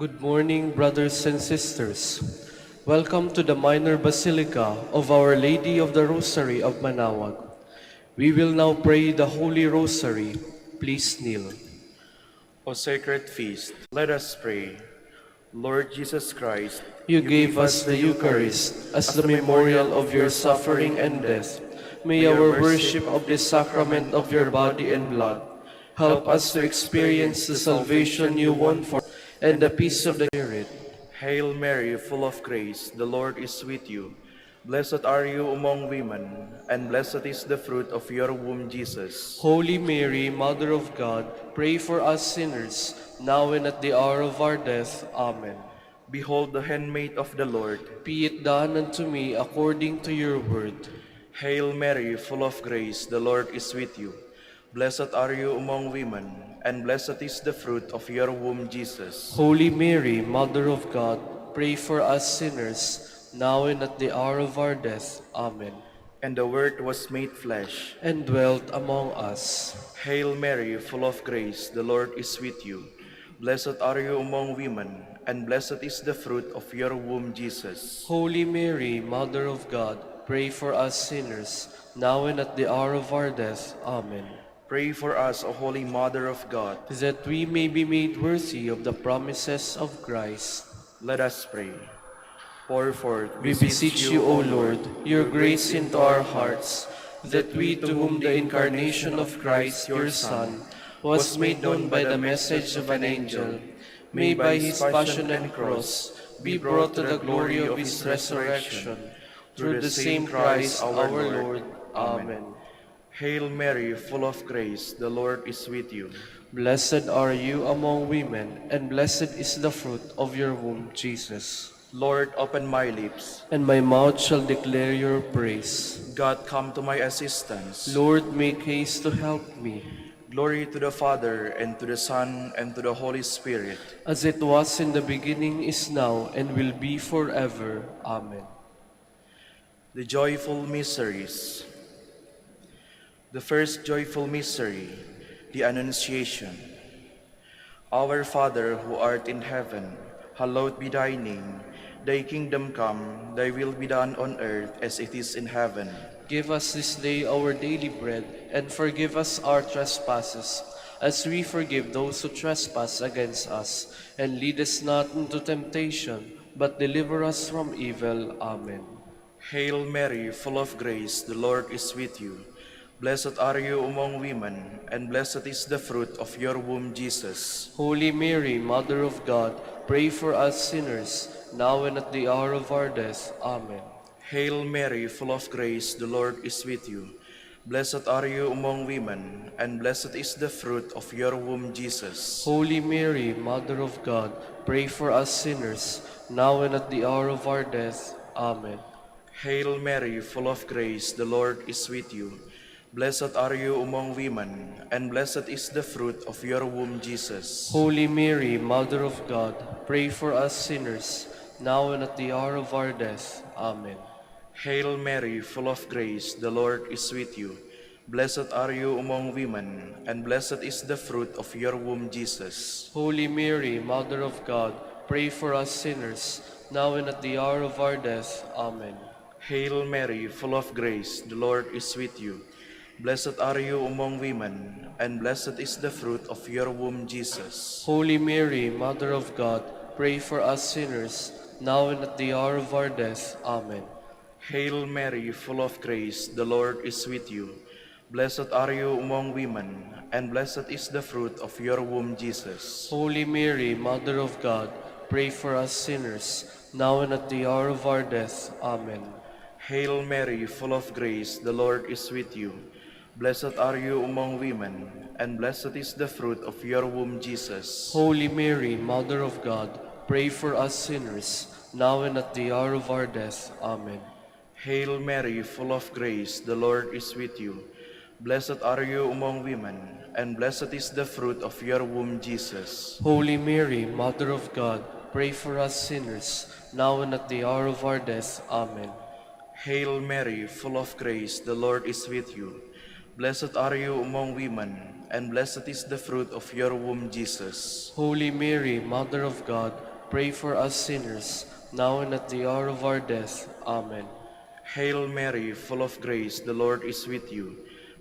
Good morning, brothers and sisters. Welcome to the Minor Basilica of Our Lady of the Rosary of Manaoag. We will now pray the Holy Rosary. Please kneel. O sacred feast, let us pray. Lord Jesus Christ, You you gave gave us us the the Eucharist Eucharist as as the the memorial memorial of of your your suffering suffering and and death. death. May May our our worship worship of of this this sacrament sacrament of of your your body body and and blood blood help help us us to to experience experience the the salvation salvation you you won won for for and and the the peace peace of of the the Spirit. Hail Mary, full of grace, the Lord is with you. Blessed are you among women, and blessed is the fruit of your womb, Jesus. Holy Mary, Mother of God, pray for us sinners, now and at the hour of our death. Amen. Behold the handmaid of the Lord. Be it done unto me according to your word. Hail Mary, full of grace, the Lord is with you. Blessed are you among women, and blessed is the fruit of your womb, Jesus. Holy Mary, Mother of God, pray for us sinners, now and at the hour of our death. Amen. And the Word was made flesh. And dwelt among us. Hail Mary, full of grace, the Lord is with you. Blessed are you among women, and blessed is the fruit of your womb, Jesus. Holy Mary, Mother of God, pray for us sinners, now and at the hour of our death. Amen. Pray for us, O Holy Mother of God. That we may be made worthy of the promises of Christ. Let us pray. Pour forth, We beseech you, O Lord, your grace into our hearts, that we, to whom the incarnation of Christ, your Son, was made known by the message of an angel, may by his passion and cross be brought to the glory of his resurrection. Through the same Christ our Lord. Amen. Hail Mary, full of grace, the Lord is with you. Blessed are you among women, and blessed is the fruit of your womb, Jesus. Lord, open my lips. And my mouth shall declare your praise. God, come to my assistance. Lord, make haste to help me. Glory to the Father, and to the Son, and to the Holy Spirit. As it was in the beginning, is now, and will be forever. Amen. The joyful mysteries. The first joyful mystery, the Annunciation. Our Father, who art in heaven, hallowed be thy name. Thy kingdom come, thy will be done on earth as it is in heaven. Give us this day our daily bread, and forgive us our trespasses, as we forgive those who trespass against us. And lead us not into temptation, but deliver us from evil. Amen. Hail Mary, full of grace, the Lord is with you. Blessed are you among women, and blessed is the fruit of your womb, Jesus. Holy Mary, Mother of God, pray for us sinners, now and at the hour of our death. Amen. Hail Mary, full of grace, the Lord is with you. Blessed are you among women, and blessed is the fruit of your womb, Jesus. Holy Mary, Mother of God, pray for us sinners, now and at the hour of our death. Amen. Hail Mary, full of grace, the Lord is with you. Blessed are you among women, and blessed is the fruit of your womb, Jesus. Holy Mary, Mother of God, pray for us sinners, now and at the hour of our death. Amen. Hail Mary, full of grace, the Lord is with you. Blessed are you among women, and blessed is the fruit of your womb, Jesus. Holy Mary, Mother of God, pray for us sinners, now and at the hour of our death. Amen. Hail Mary, full of grace, the Lord is with you. Blessed are you among women, and blessed is the fruit of your womb, Jesus. Holy Mary, Mother of God, pray for us sinners, now and at the hour of our death. Amen. Hail Mary, full of grace, the Lord is with you. Blessed are you among women, and blessed is the fruit of your womb, Jesus. Holy Mary, Mother of God, pray for us sinners, now and at the hour of our death. Amen. Hail Mary, full of grace, the Lord is with you. Blessed are you among women, and blessed is the fruit of your womb, Jesus. Holy Mary, Mother of God, pray for us sinners, now and at the hour of our death. Amen. Hail Mary, full of grace, the Lord is with you. Blessed are you among women, and blessed is the fruit of your womb, Jesus. Holy Mary, Mother of God, pray for us sinners, now and at the hour of our death. Amen. Hail Mary, full of grace, the Lord is with you. Blessed are you among women, and blessed is the fruit of your womb, Jesus. Holy Mary, Mother of God, pray for us sinners, now and at the hour of our death. Amen. Hail Mary, full of grace, the Lord is with you.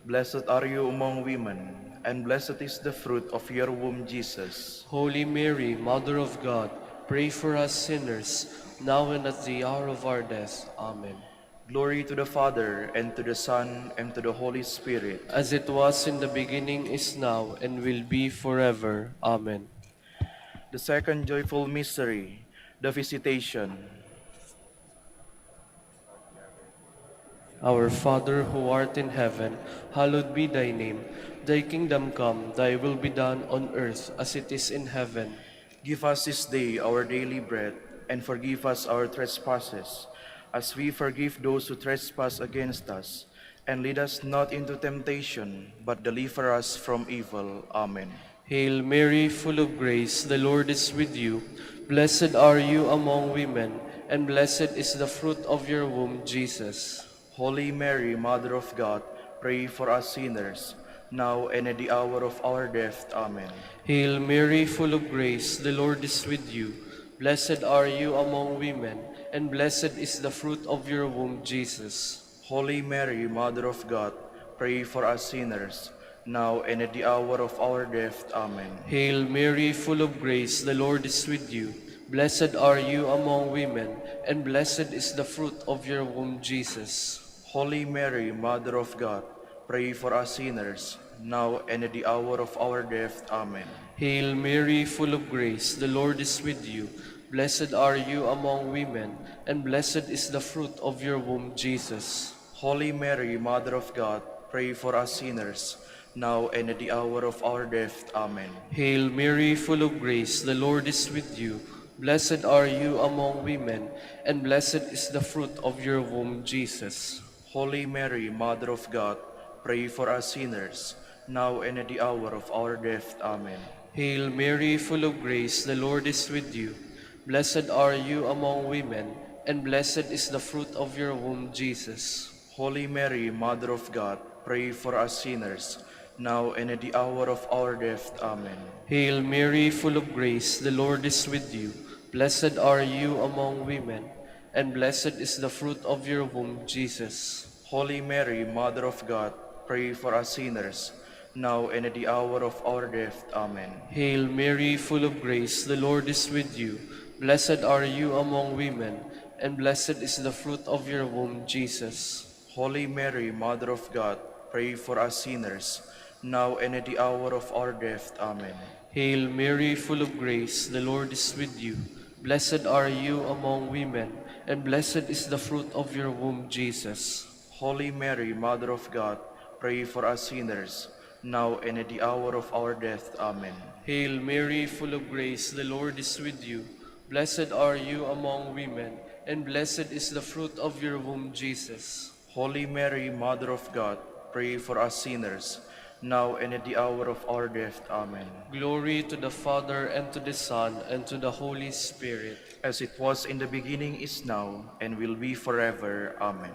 Blessed are you among women, and blessed is the fruit of your womb, Jesus. Holy Mary, Mother of God, pray for us sinners, now and at the hour of our death. Amen. Glory to the Father, and to the Son, and to the Holy Spirit. As it was in the beginning, is now, and will be forever. Amen. The second joyful mystery, the Visitation. Our Father who art in heaven, hallowed be thy name. Thy kingdom come, thy will be done on earth as it is in heaven. Give us this day our daily bread, and forgive us our trespasses, as we forgive those who trespass against us. And lead us not into temptation, but deliver us from evil. Amen. Hail Mary, full of grace, the Lord is with you. Blessed are you among women, and blessed is the fruit of your womb, Jesus. Holy Mary, Mother of God, pray for us sinners, now and at the hour of our death. Amen. Hail Mary, full of grace, the Lord is with you. Blessed are you among women, and blessed is the fruit of your womb, Jesus. Holy Mary, Mother of God, pray for us sinners, now and at the hour of our death. Amen. Hail Mary, full of grace, the Lord is with you. Blessed are you among women, and blessed is the fruit of your womb, Jesus. Holy Mary, Mother of God, pray for us sinners, now and at the hour of our death. Amen. Hail Mary, full of grace, the Lord is with you. Blessed are you among women, and blessed is the fruit of your womb, Jesus. Holy Mary, Mother of God, pray for us sinners, now and at the hour of our death. Amen. Hail Mary, full of grace, the Lord is with you. Blessed are you among women, and blessed is the fruit of your womb, Jesus. Holy Mary, Mother of God, pray for us sinners, now and at the hour of our death. Amen. Hail Mary, full of grace, the Lord is with you. Blessed are you among women, and blessed is the fruit of your womb, Jesus. Holy Mary, Mother of God, pray for us sinners, now and at the hour of our death. Amen. Hail Mary, full of grace, the Lord is with you. Blessed are you among women, and blessed is the fruit of your womb, Jesus. Holy Mary, Mother of God, pray for us sinners, now and at the hour of our death. Amen. Hail Mary, full of grace, the Lord is with you. Blessed are you among women, and blessed is the fruit of your womb, Jesus. Holy Mary, Mother of God, pray for us sinners, now and at the hour of our death. Amen. Hail Mary, full of grace, the Lord is with you. Blessed are you among women, and blessed is the fruit of your womb, Jesus. Holy Mary, Mother of God, pray for us sinners, now and at the hour of our death. Amen. Hail Mary, full of grace, the Lord is with you. Blessed are you among women, and blessed is the fruit of your womb, Jesus. Holy Mary, Mother of God, pray for us sinners, now and at the hour of our death. Amen. Glory to the Father, and to the Son, and to the Holy Spirit. As it was in the beginning, is now, and will be forever. Amen.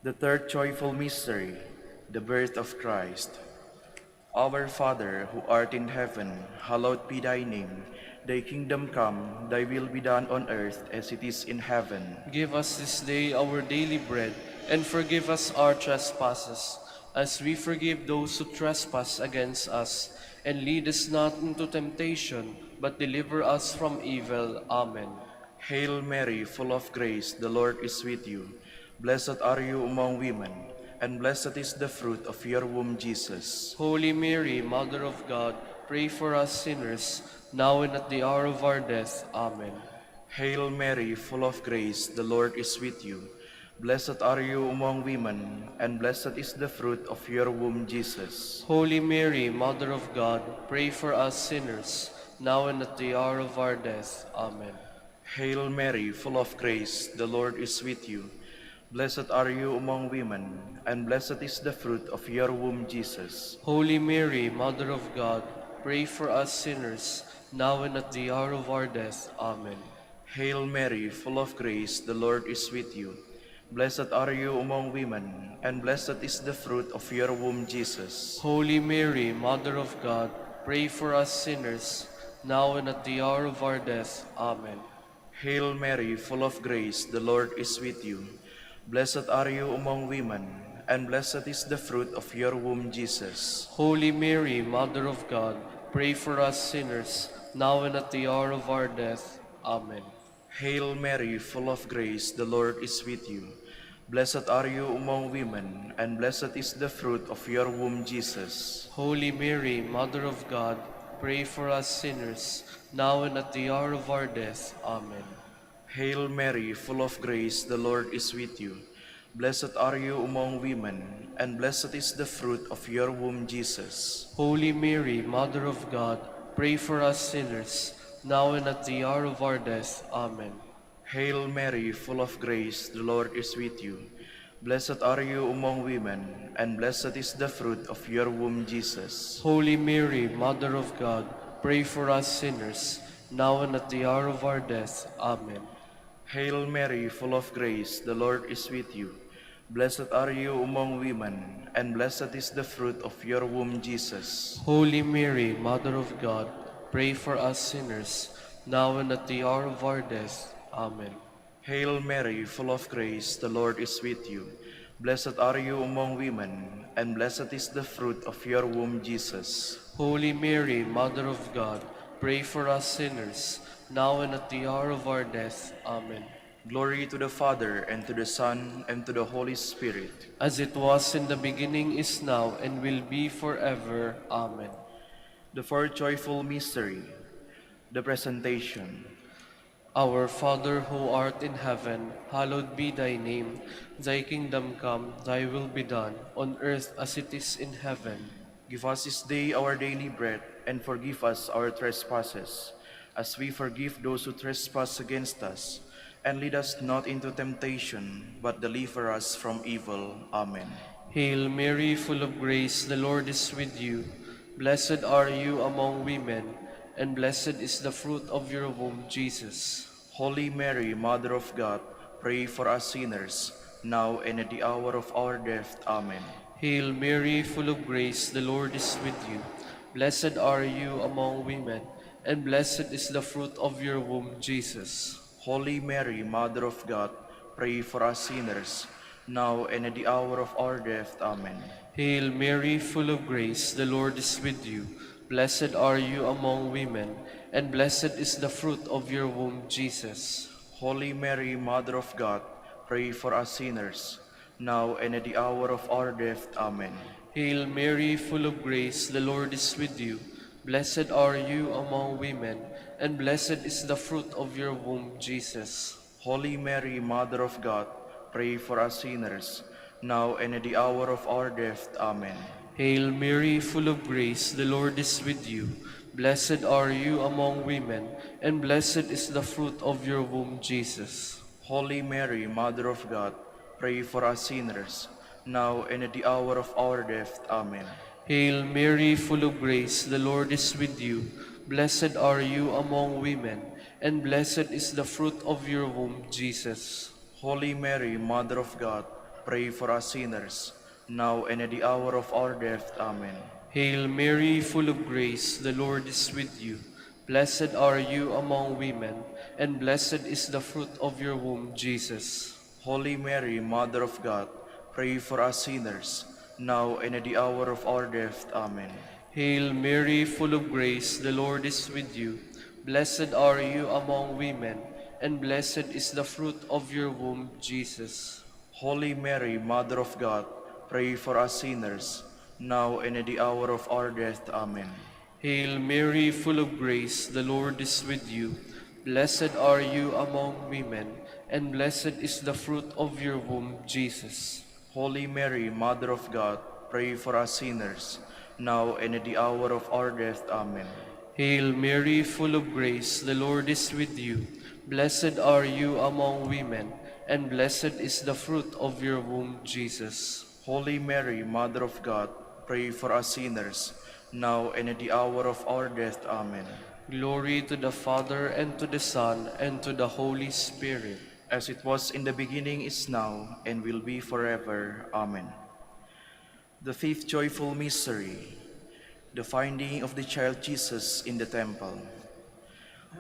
The third joyful mystery, the birth of Christ. Our Father, who art in heaven, hallowed be thy name. Thy kingdom come, thy will be done on earth as it is in heaven. Give us this day our daily bread, and forgive us our trespasses, as we forgive those who trespass against us. And lead us not into temptation, but deliver us from evil. Amen. Hail Mary, full of grace, the Lord is with you. Blessed are you among women, and blessed is the fruit of your womb, Jesus. Holy Mary, Mother of God, pray for us sinners, now and at the hour of our death. Amen. Hail Mary, full of grace, the Lord is with you. Blessed are you among women, and blessed is the fruit of your womb, Jesus. Holy Mary, Mother of God, pray for us sinners, now and at the hour of our death. Amen. Hail Mary, full of grace, the Lord is with you. Blessed are you among women, and blessed is the fruit of your womb, Jesus. Holy Mary, Mother of God, pray for us sinners, now and at the hour of our death. Amen. Hail Mary, full of grace, the Lord is with you. Blessed are you among women, and blessed is the fruit of your womb, Jesus. Holy Mary, Mother of God, pray for us sinners, now and at the hour of our death. Amen. Hail Mary, full of grace, the Lord is with you. Blessed are you among women, and blessed is the fruit of your womb, Jesus. Holy Mary, Mother of God, pray for us sinners, now and at the hour of our death. Amen. Hail Mary, full of grace, the Lord is with you. Blessed are you among women, and blessed is the fruit of your womb, Jesus. Holy Mary, Mother of God, pray for us sinners, now and at the hour of our death. Amen. Hail Mary, full of grace, the Lord is with you. Blessed are you among women, and blessed is the fruit of your womb, Jesus. Holy Mary, Mother of God, pray for us sinners, now and at the hour of our death. Amen. Hail Mary, full of grace, the Lord is with you. Blessed are you among women, and blessed is the fruit of your womb, Jesus. Holy Mary, Mother of God, pray for us sinners, now and at the hour of our death. Amen. Hail Mary, full of grace, the Lord is with you. Blessed are you among women, and blessed is the fruit of your womb, Jesus. Holy Mary, Mother of God, pray for us sinners, now and at the hour of our death. Amen. Hail Mary, full of grace, the Lord is with you. Blessed are you among women, and blessed is the fruit of your womb, Jesus. Holy Mary, Mother of God, pray for us sinners, now and at the hour of our death. Amen. Glory to the Father, and to the Son, and to the Holy Spirit. As it was in the beginning, is now, and will be forever. Amen. The fourth joyful mystery, the Presentation. Our Father who art in heaven, hallowed be thy name. Thy kingdom come, thy will be done, on earth as it is in heaven. Give us this day our daily bread, and forgive us our trespasses, as we forgive those who trespass against us. And lead us not into temptation, but deliver us from evil. Amen. Hail Mary, full of grace, the Lord is with you. Blessed are you among women, and blessed is the fruit of your womb, Jesus. Holy Mary, Mother of God, pray for us sinners, now and at the hour of our death. Amen. Hail Mary, full of grace, the Lord is with you. Blessed are you among women, and blessed is the fruit of your womb, Jesus. Holy Mary, Mother of God, pray for us sinners, now and at the hour of our death. Amen. Hail Mary, full of grace, the Lord is with you. Blessed are you among women, and blessed is the fruit of your womb, Jesus. Holy Mary, Mother of God, pray for us sinners, now and at the hour of our death. Amen. Hail Mary, full of grace, the Lord is with you. Blessed are you among women, and blessed is the fruit of your womb, Jesus. Holy Mary, Mother of God, pray for us sinners, now and at the hour of our death. Amen. Hail Mary, full of grace, the Lord is with you. Blessed are you among women, and blessed is the fruit of your womb, Jesus. Holy Mary, Mother of God, pray for us sinners, now and at the hour of our death. Amen. Hail Mary, full of grace, the Lord is with you. Blessed are you among women, and blessed is the fruit of your womb, Jesus. Holy Mary, Mother of God, pray for us sinners, now and at the hour of our death. Amen. Hail Mary, full of grace, the Lord is with you. Blessed are you among women, and blessed is the fruit of your womb, Jesus. Holy Mary, Mother of God, pray for us sinners, now and at the hour of our death. Amen. Hail Mary, full of grace, the Lord is with you. Blessed are you among women, and blessed is the fruit of your womb, Jesus. Holy Mary, Mother of God, pray for us sinners, now and at the hour of our death. Amen. Hail Mary, full of grace, the Lord is with you. Blessed are you among women, and blessed is the fruit of your womb, Jesus. Holy Mary, Mother of God, pray for us sinners, now and at the hour of our death. Amen. Hail Mary, full of grace, the Lord is with you. Blessed are you among women, and blessed is the fruit of your womb, Jesus. Holy Mary, Mother of God, pray for us sinners, now and at the hour of our death. Amen. Glory to the Father, and to the Son, and to the Holy Spirit. As it was in the beginning, is now, and will be forever. Amen. The fifth joyful mystery, the finding of the child Jesus in the temple.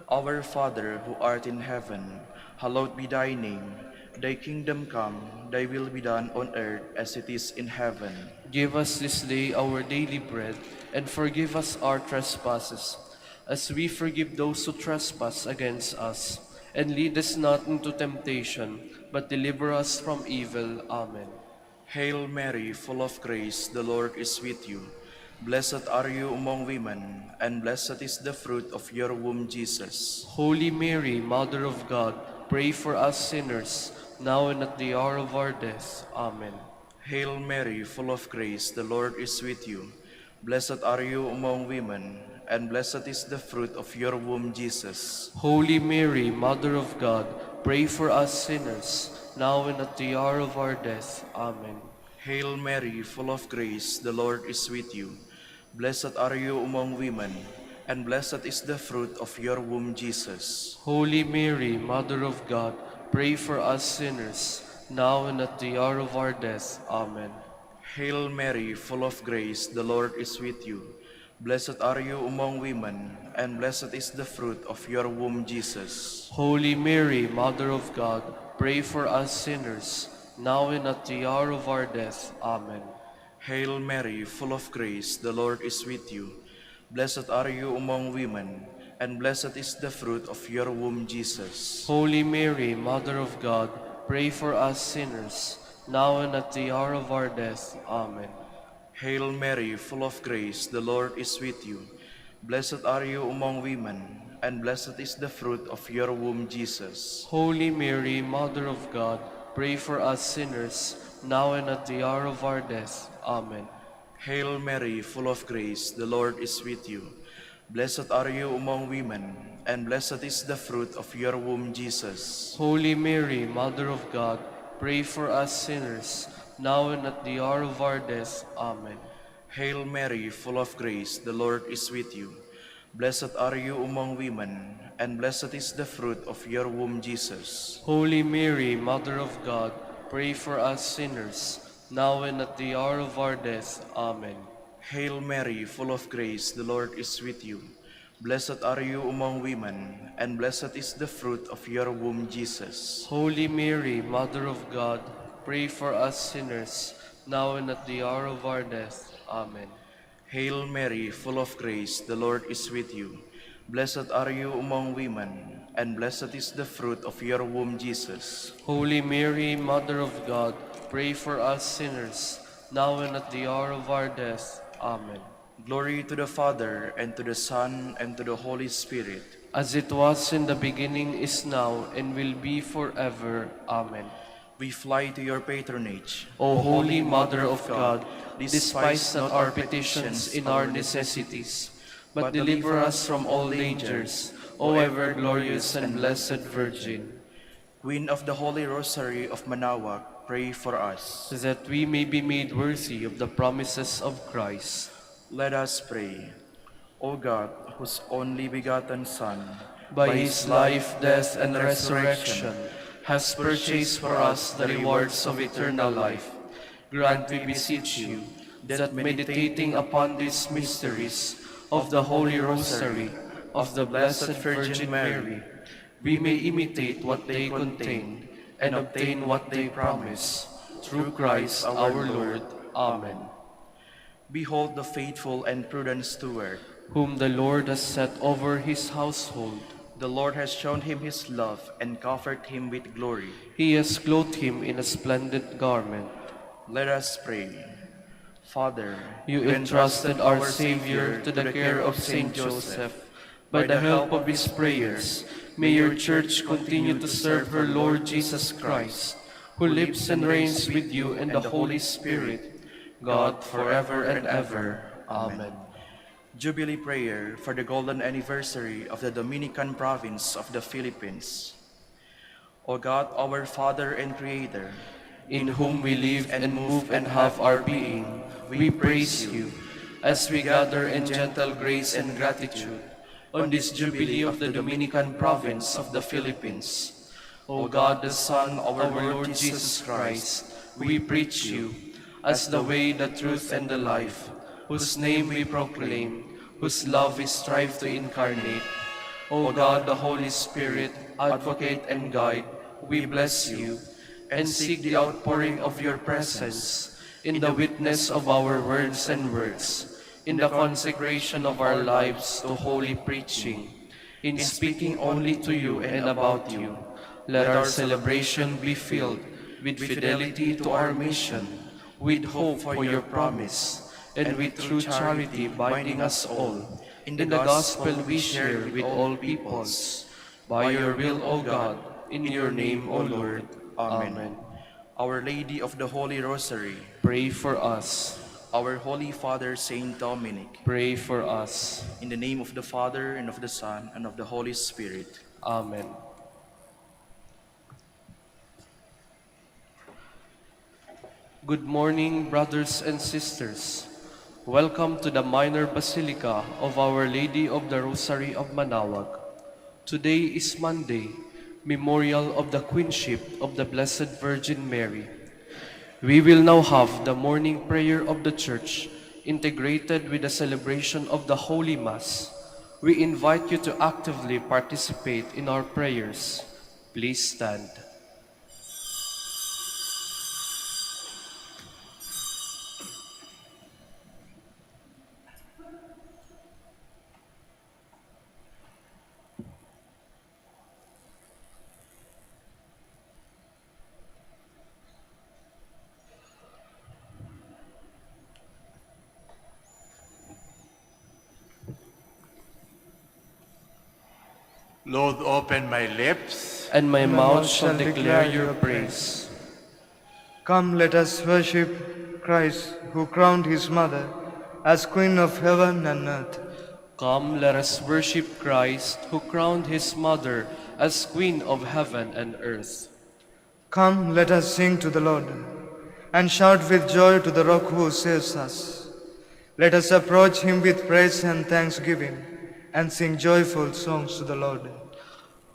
Our Father who art in heaven, hallowed be thy name. Thy kingdom come, thy will be done on earth as it is in heaven. Give us this day our daily bread, and forgive us our trespasses, as we forgive those who trespass against us. And lead us not into temptation, but deliver us from evil. Amen. Hail Mary, full of grace, the Lord is with you. Blessed are you among women, and blessed is the fruit of your womb, Jesus. Holy Mary, Mother of God, pray for us sinners, now and at the hour of our death. Amen. Hail Mary, full of grace, the Lord is with you. Blessed are you among women, and blessed is the fruit of your womb, Jesus. Holy Mary, Mother of God, pray for us sinners, now and at the hour of our death. Amen. Hail Mary, full of grace, the Lord is with you. Blessed are you among women, and blessed is the fruit of your womb, Jesus. Holy Mary, Mother of God, pray for us sinners, now and at the hour of our death. Amen. Hail Mary, full of grace, the Lord is with you. Blessed are you among women, and blessed is the fruit of your womb, Jesus. Holy Mary, Mother of God, pray for us sinners, now and at the hour of our death. Amen. Hail Mary, full of grace, the Lord is with you. Blessed are you among women, and blessed is the fruit of your womb, Jesus. Holy Mary, Mother of God, pray for us sinners, now and at the hour of our death. Amen. Hail Mary, full of grace, the Lord is with you. Blessed are you among women, and blessed is the fruit of your womb, Jesus. Holy Mary, Mother of God, pray for us sinners, now and at the hour of our death. Amen. Hail Mary, full of grace, the Lord is with you. Blessed are you among women, and blessed is the fruit of your womb, Jesus. Holy Mary, Mother of God, pray for us sinners, now and at the hour of our death. Amen. Hail Mary, full of grace, the Lord is with you. Blessed are you among women, and blessed is the fruit of your womb, Jesus. Holy Mary, Mother of God, pray for us sinners, now and at the hour of our death. Amen. Hail Mary, full of grace, the Lord is with you. Blessed are you among women, and blessed is the fruit of your womb, Jesus. Holy Mary, Mother of God, pray for us sinners, now and at the hour of our death. Amen. Hail Mary, full of grace, the Lord is with you. Blessed are you among women, and blessed is the fruit of your womb, Jesus. Holy Mary, Mother of God, pray for us sinners, now and at the hour of our death. Amen. Glory to the Father, and to the Son, and to the Holy Spirit. As it was in the beginning, is now, and will be forever. Amen. We fly to your patronage, O Holy Mother of God, despise not our petitions in our necessities, but deliver us from all dangers, O ever glorious and blessed Virgin, Queen of the Holy Rosary of Manaoag, pray for us. that we may be made worthy of the promises of Christ. Let us pray. O God, whose only begotten Son, By his life, death, and resurrection, has purchased for us the rewards of eternal life, grant, we beseech you, that meditating upon these mysteries of the Holy Rosary of the Blessed Virgin Mary, we may imitate what they contain and obtain what they promise. Through Christ our Lord. Amen. behold the faithful and prudent steward. Whom the Lord has set over his household. The Lord has shown him his love and covered him with glory. He has clothed him in a splendid garment. Let us pray. Father, You entrusted our Savior to the care of Saint Joseph. By the help of his prayers, may your Church continue to serve her Lord Jesus Christ, who lives and reigns with you in the Holy Spirit, God forever and ever. Amen. Jubilee prayer for the golden anniversary of the Dominican province of the Philippines. O God, our Father and Creator, in whom we live and move and have our being, we praise you, as we gather in gentle grace and gratitude on this Jubilee of the Dominican province of the Philippines. O God, the Son of our Lord Jesus Christ, we preach you as the way, the truth, and the life, whose name we proclaim, whose love we strive to incarnate. O God, the Holy Spirit, advocate and guide, we bless you and seek the outpouring of your presence in the witness of our words and works, in the consecration of our lives to holy preaching, in speaking only to you and about you. Let our celebration be filled with fidelity to our mission, with hope for your promise, and with true charity binding us all in the gospel we share with all peoples. By your will, O God, in your name, O Lord. Amen. Our Lady of the Holy Rosary, Pray for us. our Holy Father Saint Dominic, Pray for us. in the name of the Father, and of the Son, and of the Holy Spirit. Amen. Good morning, brothers and sisters. Welcome to the Minor Basilica of Our Lady of the Rosary of Manaoag. Today is Monday, memorial of the Queenship of the Blessed Virgin Mary. We will now have the morning prayer of the Church integrated with the celebration of the Holy Mass. We invite you to actively participate in our prayers. Please stand. Lord, open my lips. And my mouth shall declare your praise. Come, let us worship Christ, who crowned his mother as Queen of heaven and earth. Come, let us worship Christ, who crowned his mother as Queen of heaven and earth. Come, let us sing to the Lord, and shout with joy to the Rock who saves us. Let us approach him with praise and thanksgiving, and sing joyful songs to the Lord.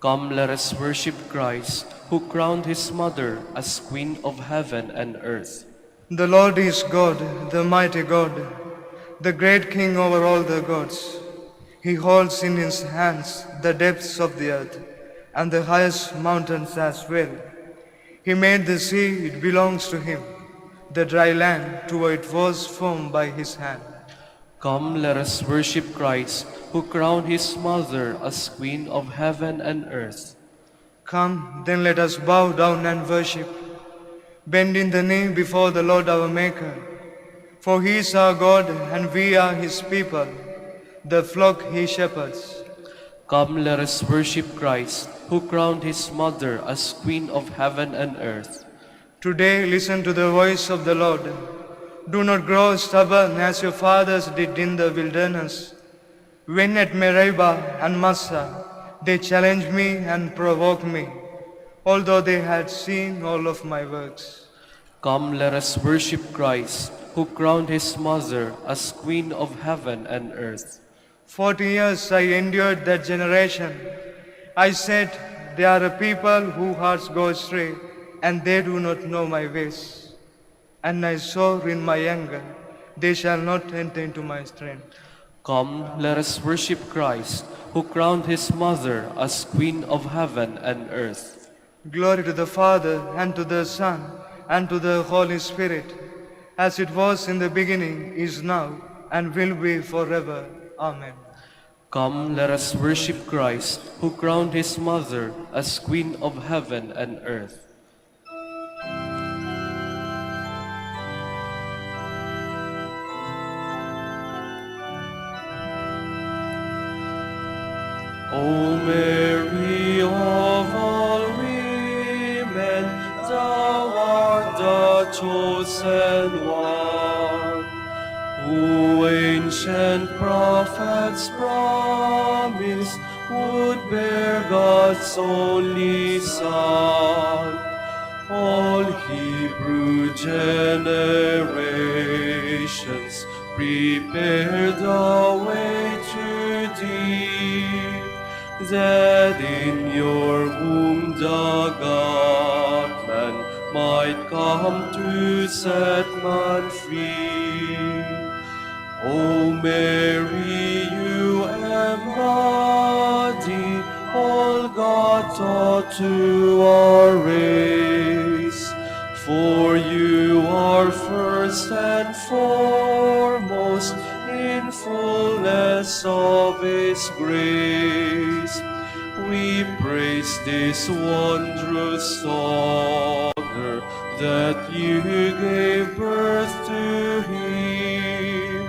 Come, let us worship Christ, who crowned his mother as Queen of heaven and earth. The Lord is God, the mighty God, the great King over all the gods. He holds in his hands the depths of the earth, and the highest mountains as well. He made the sea, it belongs to him, the dry land, to where it was formed by his hand. Come, let us worship Christ, who crowned his mother as Queen of heaven and earth. Come, then let us bow down and worship, bending the knee before the Lord our Maker. For he is our God, and we are his people, the flock he shepherds. Come, let us worship Christ, who crowned his mother as Queen of heaven and earth. Today listen to the voice of the Lord. Do not grow stubborn as your fathers did in the wilderness, when at Meribah and Massah they challenged me and provoked me, although they had seen all of my works. Come, let us worship Christ, who crowned his mother as Queen of heaven and earth. 40 years I endured that generation. I said, they are a people whose hearts go astray, and they do not know my ways. And I swore in my anger, they shall not enter into my strength. Come, let us worship Christ, who crowned his mother as Queen of heaven and earth. Glory to the Father, and to the Son, and to the Holy Spirit, as it was in the beginning, is now, and will be forever. Amen. Come, let us worship Christ, who crowned his mother as Queen of heaven and earth. O Mary of all women, thou art the chosen one, who ancient prophets promised would bear God's only Son. All Hebrew generations prepare the way to thee, that in your womb the God-man might come to set man free. O Mary, you embody taught to our race. For you are first and foremost in fullness of His grace. We praise this wondrous honor that you gave birth to Him,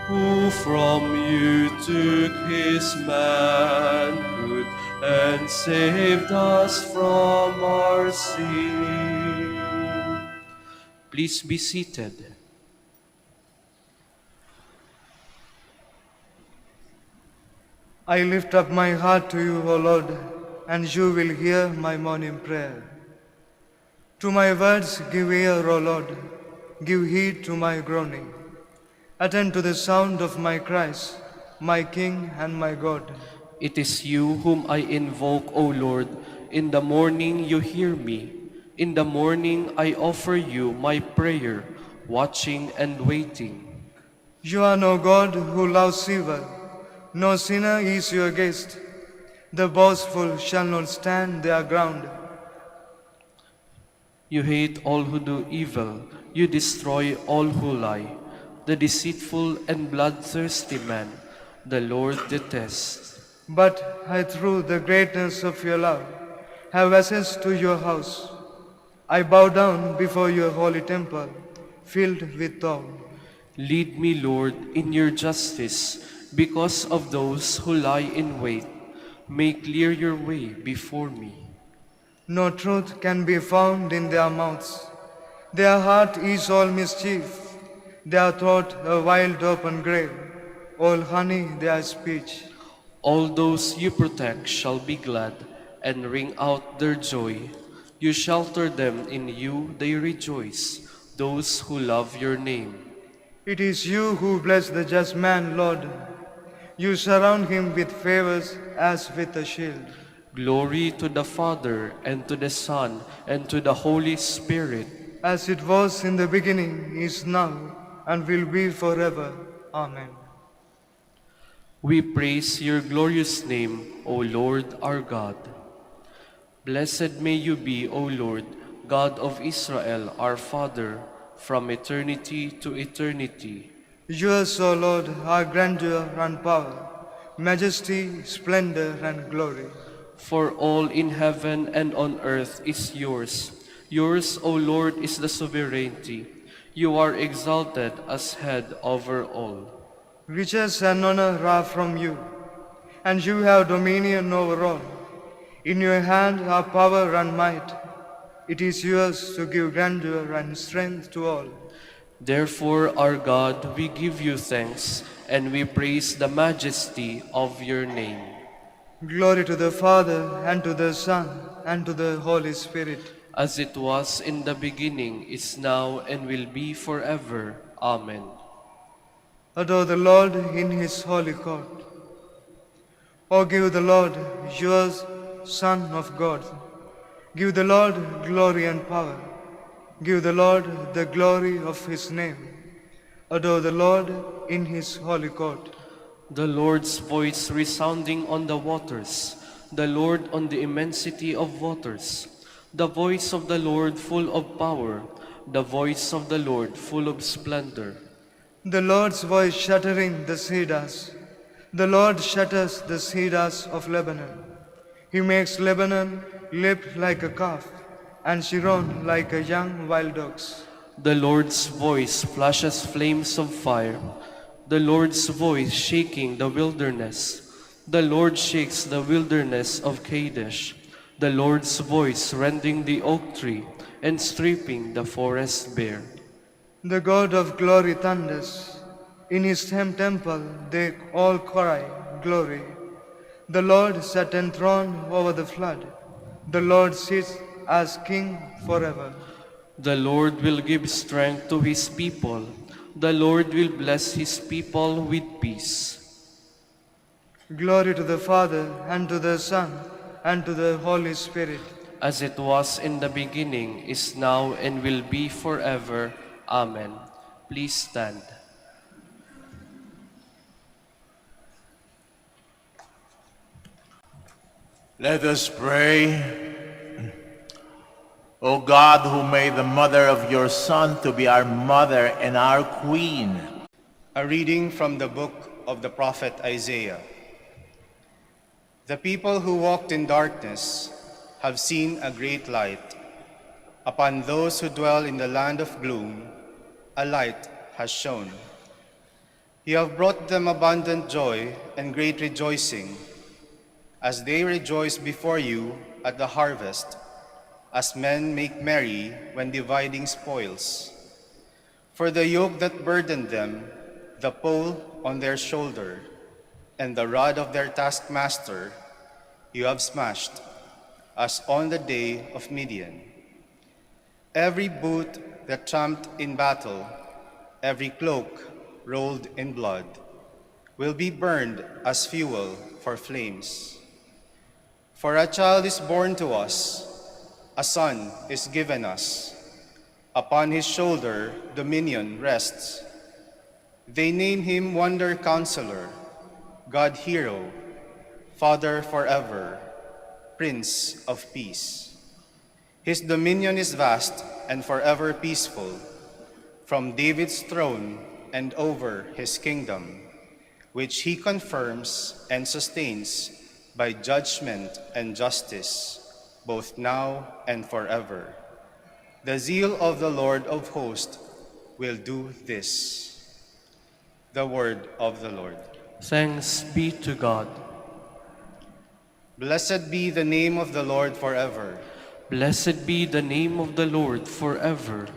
who from you took His manhood and saved us from our sin. Please be seated. I lift up my heart to you, O Lord, and you will hear my morning prayer. To my words give ear, O Lord, give heed to my groaning. Attend to the sound of my cries, my King and my God. It is you whom I invoke, O Lord. In the morning you hear me. In the morning I offer you my prayer, watching and waiting. You are no God who loves evil, no sinner is your guest. The boastful shall not stand their ground. You hate all who do evil, you destroy all who lie. The deceitful and bloodthirsty man, the Lord detests. But I, through the greatness of your love, have access to your house. I bow down before your holy temple, filled with awe. Lead me, Lord, in your justice, because of those who lie in wait. Make clear your way before me. No truth can be found in their mouths. Their heart is all mischief, their throat a wild open grave, all honey their speech. All those you protect shall be glad and ring out their joy. You shelter them, in you they rejoice, those who love your name. It is you who bless the just man, Lord. You surround him with favors as with a shield. Glory to the Father, and to the Son, and to the Holy Spirit. As it was in the beginning, is now, and will be forever. Amen. We praise your glorious name, O Lord our God. Blessed may you be, O Lord, God of Israel, our Father, from eternity to eternity. Yours, O Lord, are grandeur and power, majesty, splendor, and glory. For all in heaven and on earth is yours. Yours, O Lord, is the sovereignty. You are exalted as head over all. Riches and honor are from you, and you have dominion over all. In your hand are power and might. It is yours to give grandeur and strength to all. Therefore, our God, we give you thanks, and we praise the majesty of your name. Glory to the Father, and to the Son, and to the Holy Spirit. As it was in the beginning, is now, and will be forever. Amen. Adore the Lord in his holy court. O give the Lord, yours, Son of God. Give the Lord glory and power. Give the Lord the glory of his name. Adore the Lord in his holy court. The Lord's voice resounding on the waters, the Lord on the immensity of waters. The voice of the Lord full of power, the voice of the Lord full of splendor. The Lord's voice shattering the cedars. The Lord shatters the cedars of Lebanon. He makes Lebanon leap like a calf, and Sharon like a young wild ox. The Lord's voice flashes flames of fire. The Lord's voice shaking the wilderness. The Lord shakes the wilderness of Kadesh. The Lord's voice rending the oak tree and stripping the forest bare. The God of glory thunders. In his temple they all cry, glory. The Lord sat enthroned over the flood. The Lord sits as king forever. The Lord will give strength to his people. The Lord will bless his people with peace. Glory to the Father, and to the Son, and to the Holy Spirit. As it was in the beginning, is now, and will be forever. Amen. Please stand. Let us pray. O God, who made the mother of your Son to be our mother and our queen. A reading from the book of the prophet Isaiah. The people who walked in darkness have seen a great light. Upon those who dwell in the land of gloom, a light has shone. You have brought them abundant joy and great rejoicing, as they rejoice before you at the harvest, as men make merry when dividing spoils. For the yoke that burdened them, the pole on their shoulder, and the rod of their taskmaster, you have smashed, as on the day of Midian. Every boot that tramped in battle, every cloak rolled in blood, will be burned as fuel for flames. For a child is born to us, a son is given us. Upon his shoulder dominion rests. They name him Wonder Counselor, God Hero, Father forever, Prince of Peace. His dominion is vast and forever peaceful, from David's throne and over his kingdom, which he confirms and sustains by judgment and justice, both now and forever. The zeal of the Lord of hosts will do this. The word of the Lord. Thanks be to God. Blessed be the name of the Lord forever. Blessed be the name of the Lord forever.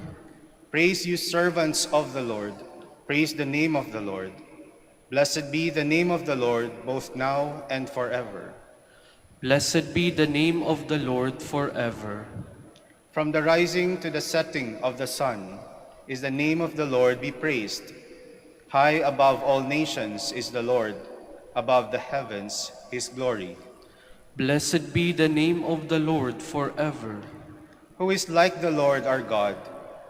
Praise you, servants of the Lord. Praise the name of the Lord. Blessed be the name of the Lord, both now and forever. Blessed be the name of the Lord forever. From the rising to the setting of the sun is the name of the Lord be praised. High above all nations is the Lord, above the heavens his glory. Blessed be the name of the Lord forever. Who is like the Lord our God,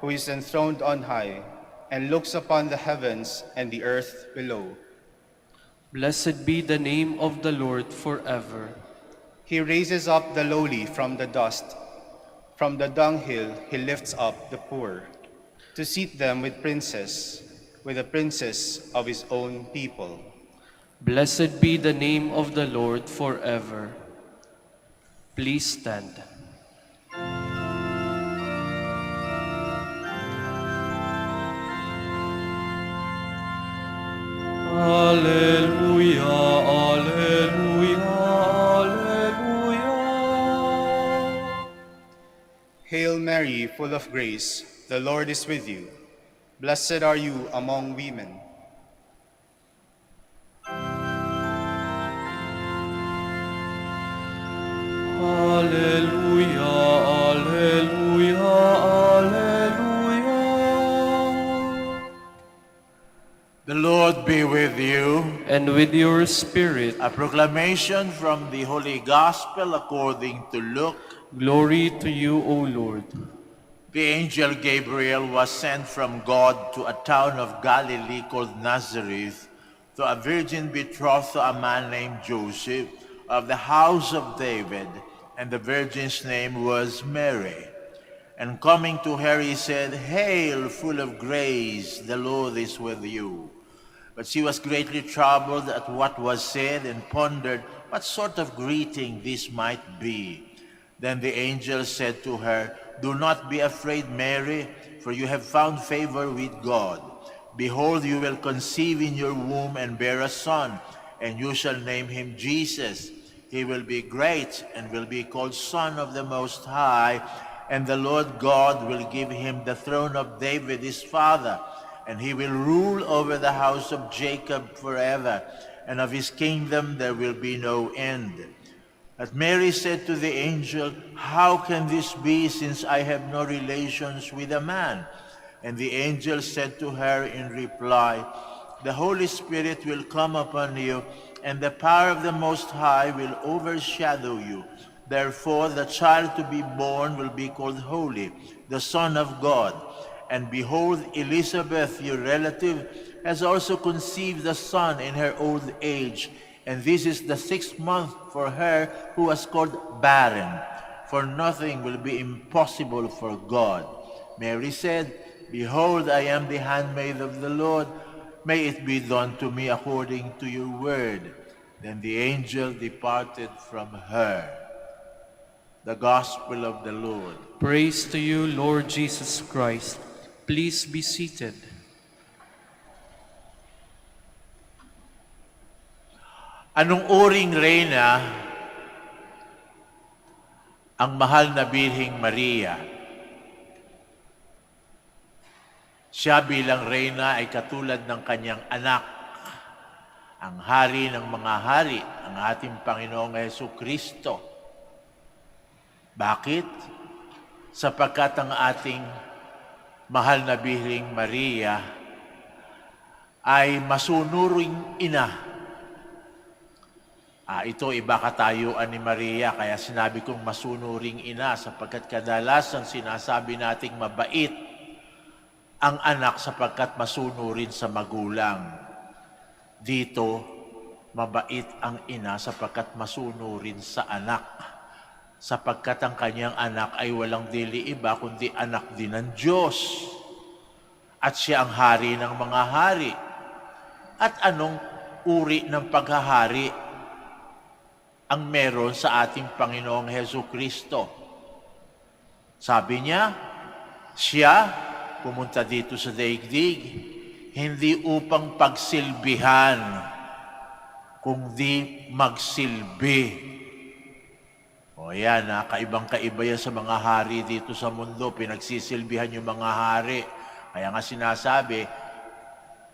who is enthroned on high, and looks upon the heavens and the earth below. Blessed be the name of the Lord forever. He raises up the lowly from the dust. From the dunghill he lifts up the poor, to seat them with the princes of his own people. Blessed be the name of the Lord forever. Please stand. Alleluia, alleluia, alleluia. Hail Mary, full of grace, the Lord is with you. Blessed are you among women. Alleluia, alleluia, alleluia. The Lord be with you. And with your spirit, A proclamation from the Holy Gospel according to Luke. glory to you, O Lord. The angel Gabriel was sent from God to a town of Galilee called Nazareth to a virgin betrothed to a man named Joseph of the house of David, and the virgin's name was Mary. And coming to her, he said, "Hail, full of grace, the Lord is with you." But she was greatly troubled at what was said and pondered what sort of greeting this might be. Then the angel said to her, "Do not be afraid, Mary, for you have found favor with God. Behold, you will conceive in your womb and bear a son, and you shall name him Jesus. He will be great and will be called Son of the Most High, and the Lord God will give him the throne of David his father, and he will rule over the house of Jacob forever, and of his kingdom there will be no end." But Mary said to the angel, "How can this be, since I have no relations with a man?" And the angel said to her in reply, "The Holy Spirit will come upon you, and the power of the Most High will overshadow you. Therefore the child to be born will be called Holy, the Son of God. And behold, Elizabeth, your relative, has also conceived a son in her old age, and this is the 6th month for her who was called barren. For nothing will be impossible for God. Mary said, Behold, I am the handmaid of the Lord. May it be done to me according to your word. Then the angel departed from her. The Gospel of the Lord. Praise to you, Lord Jesus Christ. Please be seated. Anong uring reyna ang mahal na Birheng Maria? Siya bilang reyna ay katulad ng kanyang anak, ang hari ng mga hari, ang ating Panginoong Hesukristo. Bakit? Sapagkat ang ating mahal na Birheng Maria ay masunuring ina. Ito iba katayuan ni Maria, kaya sinabi kong masunuring ina sapagkat kadalasan sinasabi nating mabait ang anak sapagkat masunurin sa magulang. Dito, mabait ang ina sapagkat masunurin sa anak. Sapagkat ang kanyang anak ay walang dili iba kundi anak din ng Diyos. At siya ang hari ng mga hari. At anong uri ng paghahari ang meron sa ating Panginoong Hesukristo? Sabi niya, siya pumunta dito sa daigdig, hindi upang pagsilbihan, kundi magsilbi. O yan, kaibang-kaiba yan sa mga hari dito sa mundo. Pinagsisilbihan yung mga hari. Kaya nga sinasabi,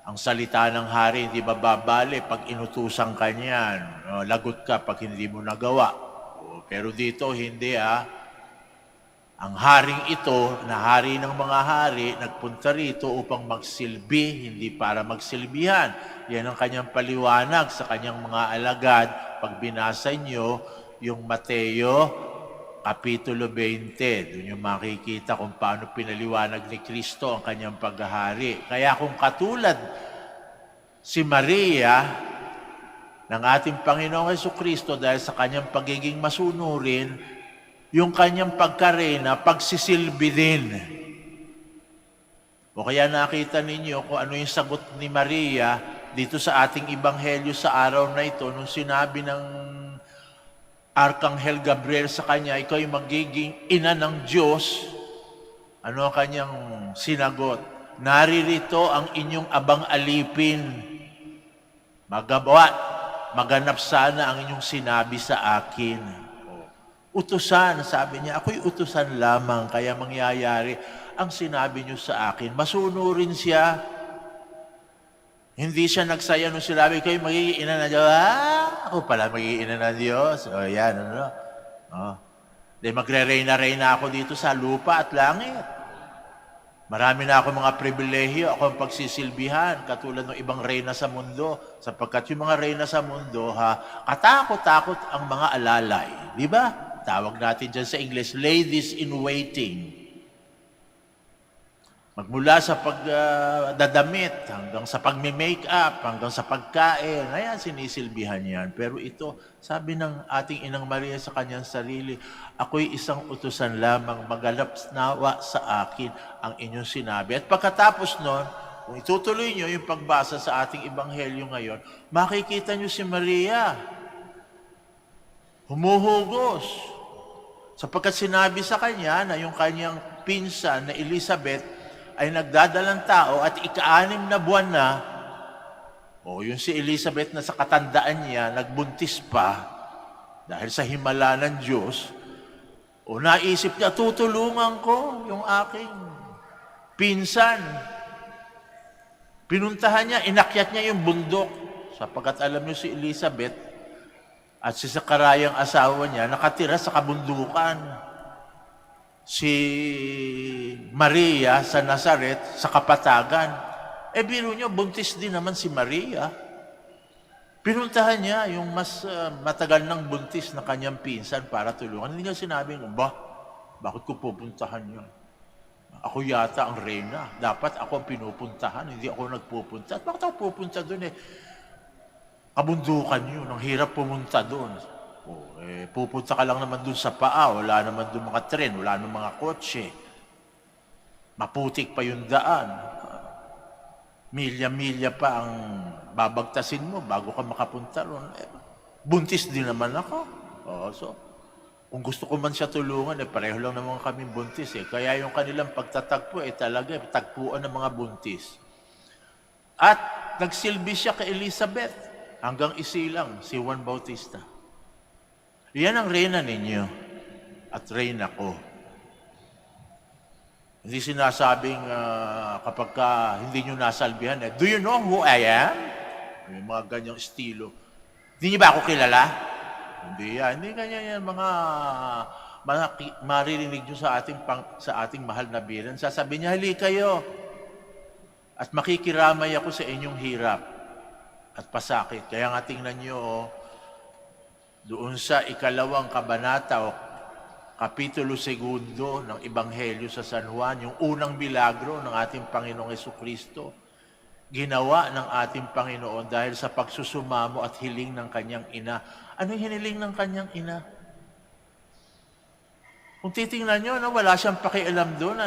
ang salita ng hari hindi bababali pag inutusan ka niyan. Lagot ka pag hindi mo nagawa. Pero dito hindi Ang haring ito, na hari ng mga hari, nagpunta rito upang magsilbi, hindi para magsilbihan. Yan ang kanyang paliwanag sa kanyang mga alagad. Pag binasa nyo yung Mateo, Kapitulo 20, doon yung makikita kung paano pinaliwanag ni Kristo ang kanyang paghahari. Kaya kung katulad si Maria ng ating Panginoong Hesukristo dahil sa kanyang pagiging masunurin, yung kanyang pagkarena, pagsisilbi din. O kaya nakita ninyo kung ano yung sagot ni Maria dito sa ating Ebanghelyo sa araw na ito nung sinabi ng Arkanghel Gabriel sa kanya, ikaw ay magiging ina ng Diyos. Ano ang kanyang sinagot? Naririto ang inyong abang alipin. Maganap sana ang inyong sinabi sa akin. Utusan, sabi niya, ako'y utusan lamang, kaya mangyayari ang sinabi niyo sa akin. Masunurin siya. Hindi siya nagsaya nung sinabi, ikaw ay magiging ina ng Diyos. Ako pala magiging ina ng Diyos. O yan, ano? Magre-reyna-reyna ako dito sa lupa at langit. Marami na ako mga pribilehiyo, ako ang pagsisilbihan, katulad ng ibang reyna sa mundo. Sapagkat yung mga reyna sa mundo, katakot-takot ang mga alalay. Di ba? Tawag natin dyan sa English, ladies in waiting. Magmula sa pagdadamit, hanggang sa pagme-make-up, hanggang sa pagkain, ayan, sinisilbihan yan. Pero ito, sabi ng ating Inang Maria sa kanyang sarili, ako'y isang utusan lamang, magalap nawa sa akin ang inyong sinabi. At pagkatapos nun, kung itutuloy nyo yung pagbasa sa ating Ebanghelyo ngayon, makikita nyo si Maria, humuhugos. Sapagkat sinabi sa kanya na yung kanyang pinsan na Elizabeth ay nagdadalang tao at ika-6 na buwan na, yung si Elizabeth na sa katandaan niya, nagbuntis pa dahil sa himala ng Diyos, naisip niya, tutulungan ko yung aking pinsan. Pinuntahan niya, inakyat niya yung bundok, sapagkat alam niyo si Elizabeth at si Zakarayang asawa niya, nakatira sa kabundukan. Si Maria sa Nazaret, sa kapatagan. Biro nyo, buntis din naman si Maria. Pinuntahan niya yung mas matagal ng buntis na kanyang pinsan para tulungan. Hindi niya sinabi, bakit ko pupuntahan yun? Ako yata ang reyna. Dapat ako ang pinupuntahan, hindi ako nagpupunta. At bakit ako pupunta doon kabundukan yun. Ang hirap pumunta doon. Pupunta ka lang naman doon sa paa. Wala naman doon mga tren, wala naman mga kotse. Maputik pa yung daan. Milya-milya pa ang babagtasin mo bago ka makapunta roon. Buntis din naman ako. So, kung gusto ko man siya tulungan, pareho lang naman kami buntis. Kaya yung kanilang pagtatagpo, talaga, tagpuan ng mga buntis. At nagsilbi siya kay Elizabeth hanggang isilang si Juan Bautista. Yan ang reyna ninyo at reyna ko. Hindi sinasabing kapag hindi nyo nasalbihan, do you know who I am? May mga ganyang estilo. Hindi niyo ba ako kilala? Hindi yan. Hindi ganyan yan. Mga maririnig nyo sa ating mahal na biren. Sasabihin niya, hali kayo. At makikiramay ako sa inyong hirap at pasakit. Kaya nga tingnan nyo, doon sa 2 kabanata o Kapitulo 2 ng Ebanghelyo sa San Juan, yung unang milagro ng ating Panginoong Jesucristo, ginawa ng ating Panginoon dahil sa pagsusumamo at hiling ng kanyang ina. Ano yung hiniling ng kanyang ina? Kung titingnan nyo, wala siyang pakialam doon.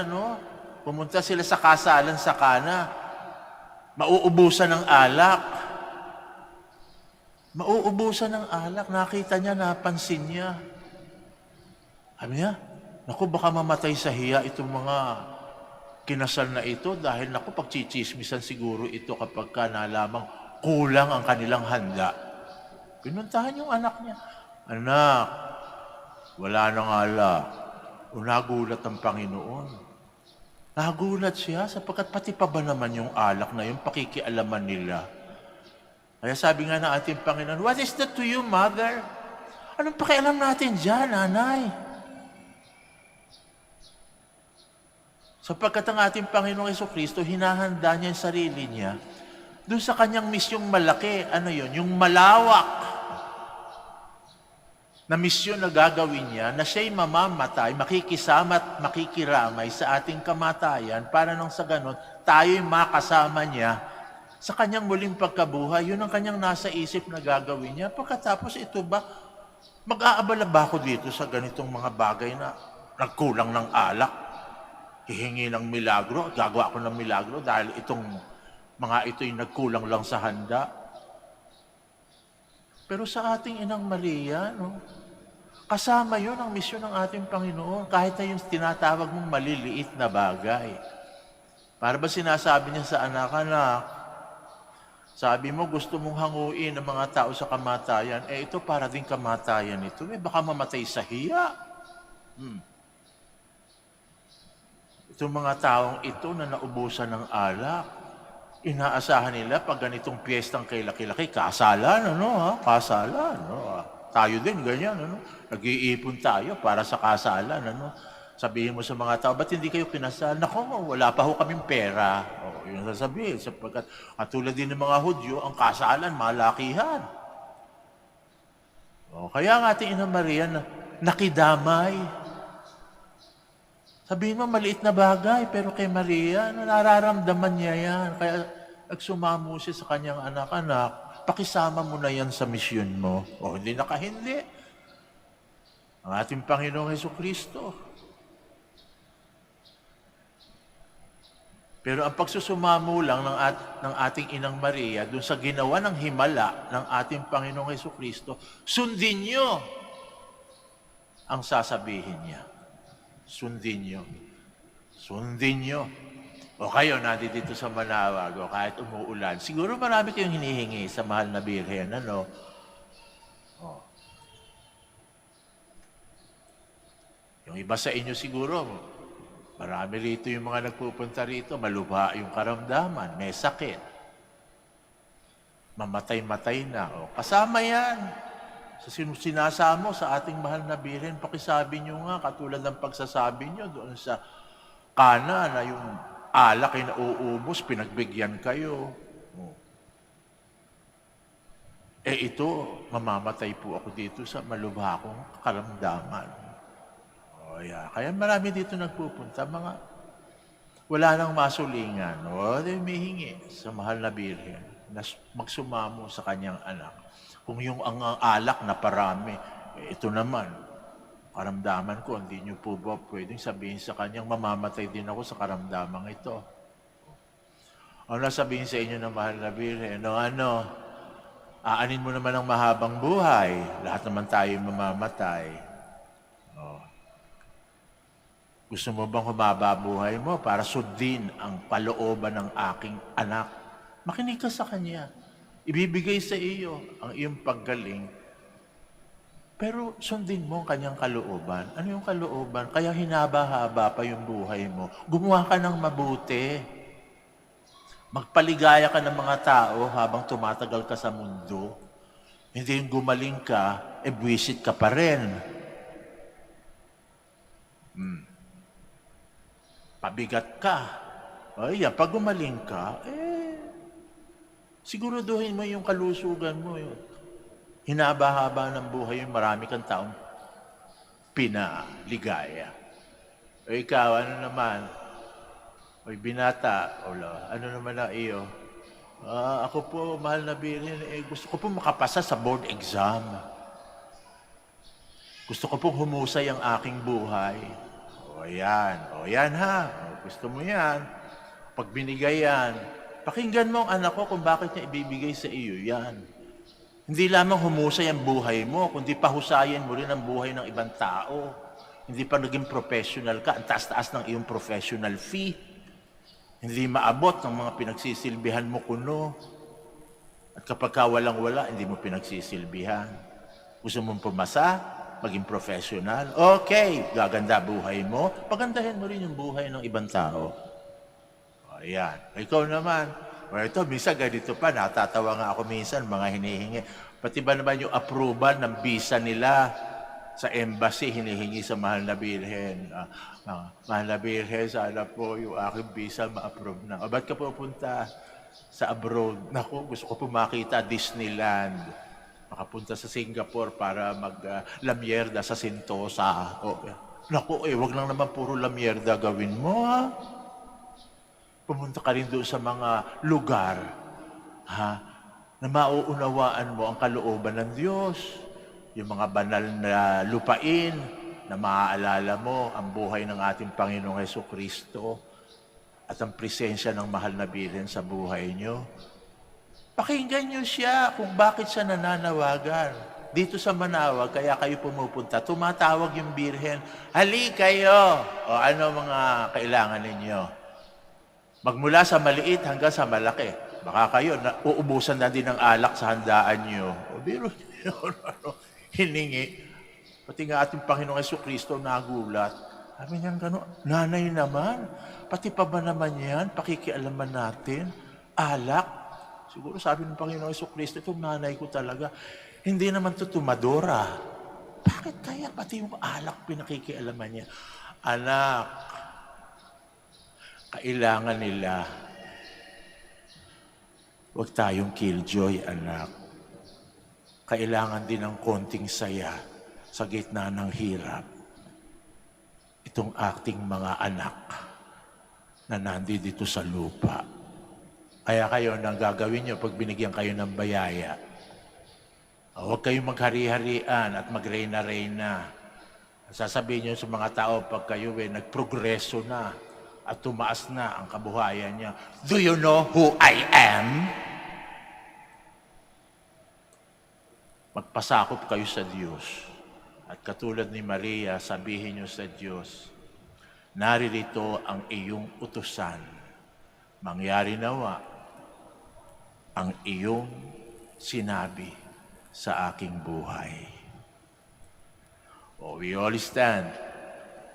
Pumunta sila sa kasalan sa Kana. Mauubusan ng alak. Mauubusan ng alak. Nakita niya, napansin niya. Sabi niya, naku, baka mamatay sa hiya itong mga kinasal na ito dahil naku, pagchichismisan siguro ito kapag ka nalamang kulang ang kanilang handa. Pinuntahan yung anak niya. Anak, wala nang alak. Nagulat ang Panginoon. Nagulat siya sapagkat pati pa ba naman yung alak na yung pakikialaman nila. Kaya sabi nga ng ating Panginoon, what is that to you, mother? Anong pakialam natin dyan, nanay? Sapagkat ang ating Panginoong Jesucristo, hinahanda niya yung sarili niya doon sa kanyang misyong malaki. Ano yun? Yung malawak na misyon na gagawin niya, na siya'y mamamatay, makikisama at makikiramay sa ating kamatayan para nang sa ganon, tayo'y makasama niya sa kanyang muling pagkabuhay. Yun ang kanyang nasa isip na gagawin niya. Pagkatapos ito ba, mag-aabala ba ako dito sa ganitong mga bagay na nagkulang ng alak? Hihingi ng milagro, gagawa ko ng milagro dahil itong mga ito'y nagkulang lang sa handa. Pero sa ating Inang Maria, kasama yun ang misyon ng ating Panginoon, kahit na yung tinatawag mong maliliit na bagay. Para ba sinasabi niya sa anak, sabi mo gusto mong hanguin ang mga tao sa kamatayan, ito para din kamatayan ito, baka mamatay sa hiya. Itong mga taong ito na naubusan ng alak, inaasahan nila pag ganitong piyestang kailaki-laki, kasalan, kasalan. Tayo din, ganyan. Nag-iipon tayo para sa kasalan. Sabihin mo sa mga tao, ba't hindi kayo kinasal? Nako, wala pa ho kaming pera. Yun sasabihin, sapagkat katulad din ng mga Hudyo, ang kasalan, malakihan. Kaya ang ating Ina Maria nakidamay. Sabihin mo, maliit na bagay, pero kay Maria, nararamdaman niya yan. Kaya nagsumamo siya sa kanyang anak-anak, pakisama mo na yan sa misyon mo. Hindi nakahindi. Ang ating Panginoong Jesucristo. Pero ang pagsusumamo lang ng ating Inang Maria dun sa ginawa ng himala ng ating Panginoong Jesucristo, sundin niyo ang sasabihin niya. Sundin nyo. Sundin nyo. O kayo, nandito sa Manawag, o kahit umuulan, siguro marami kayong hinihingi sa mahal na Birhen, Yung iba sa inyo siguro, marami rito yung mga nagpupunta rito, malubha yung karamdaman, may sakit. Mamatay-matay na. Kasama yan. Sinasamo sa ating mahal na Birhen, pakisabi nyo nga, katulad ng pagsasabi nyo doon sa Kana na yung alak ay nauubos, pinagbigyan kayo. Ito, mamamatay po ako dito sa malubha kong karamdaman. Kaya marami dito nagpupunta, wala nang masulingan. May hingi sa mahal na Birhen. na magsumamo sa kanyang anak. Kung yung ang alak na parami, ito naman, karamdaman ko, hindi niyo po ba pwedeng sabihin sa kanyang mamamatay din ako sa karamdaman ito? Ano sabihin sa inyo na mahal na Birhen? Aanin mo naman ang mahabang buhay. Lahat naman tayo mamamatay. Gusto mo bang humaba buhay mo para sundin ang kalooban ng aking anak? Makinig ka sa kanya. Ibibigay sa iyo ang iyong paggaling. Pero sundin mo ang kanyang kalooban. Ano yung kalooban? Kaya hinaba-haba pa yung buhay mo. Gumawa ka ng mabuti. Magpaligaya ka ng mga tao habang tumatagal ka sa mundo. Hindi yung gumaling ka, buwisit ka pa rin. Pabigat ka. Pag gumaling ka, siguraduhin mo yung kalusugan mo. Hinaba-haba ng buhay yung marami kang taong pinaligaya. Ikaw, ano naman? Binata, ano naman na iyo? Ako po, mahal na Birhen, gusto ko po makapasa sa board exam. Gusto ko pong humusay ang aking buhay. Yan ha. Gusto mo yan. Pag binigay yan, pakinggan mo ang anak ko kung bakit niya ibibigay sa iyo yan. Hindi lamang humusay ang buhay mo, kundi pahusayin mo rin ang buhay ng ibang tao. Hindi pa naging professional ka, ang taas-taas ng iyong professional fee. Hindi maabot ng mga pinagsisilbihan mo kuno. At kapag ka walang-wala, hindi mo pinagsisilbihan. Gusto mong pumasa, maging professional. Okay, gaganda buhay mo. Pagandahin mo rin yung buhay ng ibang tao. Ayan. Ikaw naman. Ito, minsan ganito pa. Natatawa nga ako minsan, mga hinihingi. Pati ba naman yung approval ng visa nila sa embassy, hinihingi sa mahal na Birhen. Mahal na Birhen, sana po yung aking visa ma-approve na. Ba't ka pupunta sa abroad? Naku, gusto ko po makita Disneyland. Makapunta sa Singapore para mag-lamierda sa Sentosa. Naku, wag lang naman puro lamierda gawin mo, ha? Pumunta ka rin doon sa mga lugar, na mauunawaan mo ang kalooban ng Diyos. Yung mga banal na lupain na maaalala mo ang buhay ng ating Panginoong Hesukristo at ang presensya ng mahal na Birhen sa buhay nyo. Pakinggan nyo siya kung bakit siya nananawagan. Dito sa Manawag, kaya kayo pumupunta, tumatawag yung Birhen, hali kayo! O ano mga kailangan ninyo? Magmula sa maliit hanggang sa malaki. Baka kayo, uubusan na din ng alak sa handaan nyo. O biro nyo, hiningi. Pati nga ating Panginoong Hesukristo nagulat. Sabi niya gano'n, nanay naman, pati pa ba naman yan, pakikialaman natin, alak. Siguro sabi ng Panginoong Hesukristo, itong nanay ko talaga, hindi naman ito tumadora. Bakit kaya pati yung alak pinakikialaman niya? Anak, kailangan nila, huwag tayong killjoy, anak. Kailangan din ng konting saya sa gitna ng hirap. Itong ating mga anak na nandito sa lupa. Kaya kayo, nang gagawin nyo pag binigyan kayo ng bayaya, huwag kayong maghari-harian at magreyna-reyna. Sasabihin nyo sa mga tao pag kayo nagprogreso na at tumaas na ang kabuhayan niya. Do you know who I am? Magpasakop kayo sa Diyos. At katulad ni Maria, sabihin niyo sa Diyos, naririto ang iyong utusan. Mangyari nawa ang iyong sinabi sa aking buhay. We all stand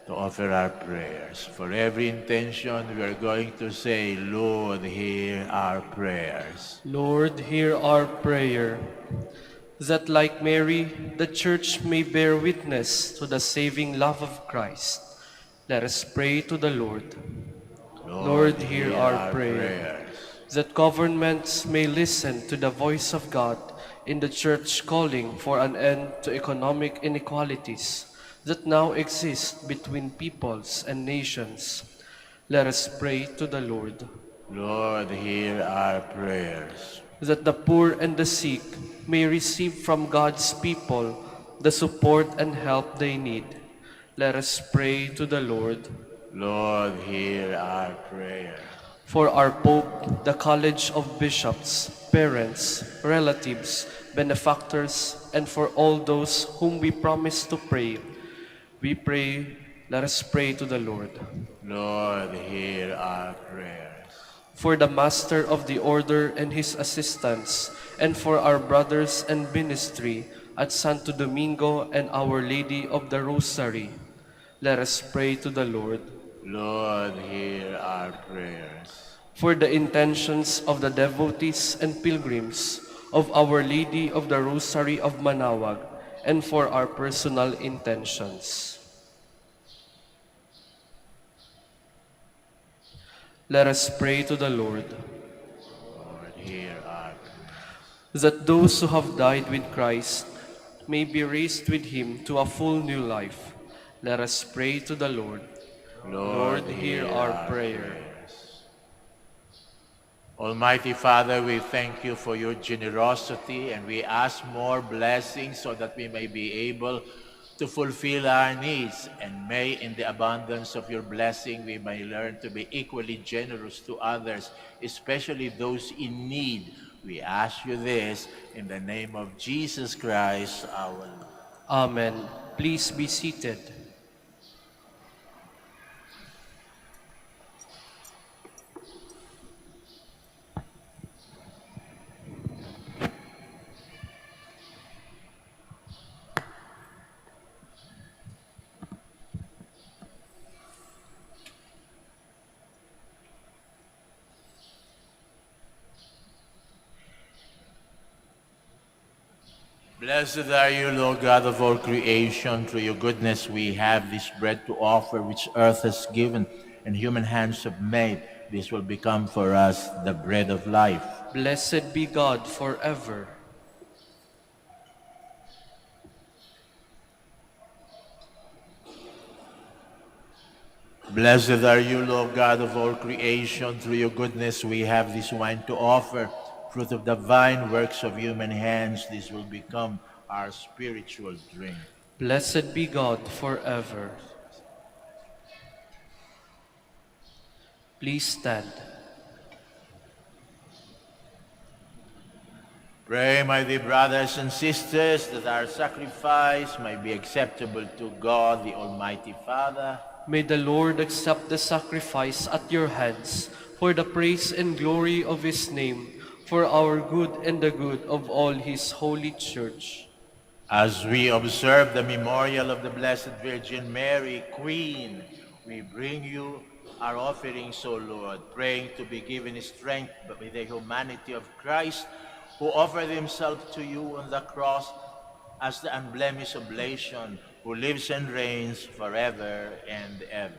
to offer our prayers. For every intention, we are going to say, Lord, hear our prayers. Lord, hear our prayer, that like Mary, the Church may bear witness to the saving love of Christ. Let us pray to the Lord. Lord, hear our prayer, that governments may listen to the voice of God in the Church calling for an end to economic inequalities that now exist between peoples and nations. Let us pray to the Lord. Lord, hear our prayers. that the poor and the sick may receive from God's people the support and help they need. Let us pray to the Lord. Lord, hear our prayer. For our Pope, the College of Bishops, parents, relatives, benefactors, and for all those whom we promise to pray, we pray, let us pray to the Lord. Lord, hear our prayers. For the Master of the Order and his assistants, and for our brothers and ministry at Santo Domingo and Our Lady of the Rosary, let us pray to the Lord. Lord, hear our prayers. For the intentions of the devotees and pilgrims of Our Lady of the Rosary of Manaoag, and for our personal intentions. Let us pray to the Lord. Lord, hear our prayers. That those who have died with Christ may be raised with him to a full new life. Let us pray to the Lord. Lord, hear our prayer. Almighty Father, we thank you for your generosity, and we ask more blessings so that we may be able to fulfill our needs, and may in the abundance of your blessing we may learn to be equally generous to others, especially those in need. We ask you this in the name of Jesus Christ our Lord. Amen. Please be seated. Blessed are you, Lord God of all creation. Through your goodness we have this bread to offer, which earth has given and human hands have made. This will become for us the bread of life. Blessed be God forever. Blessed are you, Lord God of all creation. Through your goodness we have this wine to offer, fruit of the vine, works of human hands. This will become our spiritual drink. Blessed be God forever. Please stand. Pray, my dear brothers and sisters, that our sacrifice may be acceptable to God, the Almighty Father. May the Lord accept the sacrifice at your hands for the praise and glory of his name, for our good and the good of all his holy church. As we observe the memorial of the Blessed Virgin Mary, Queen, we bring you our offerings, O Lord, praying to be given strength by the humanity of Christ, who offered himself to you on the cross as the unblemished oblation, who lives and reigns forever and ever.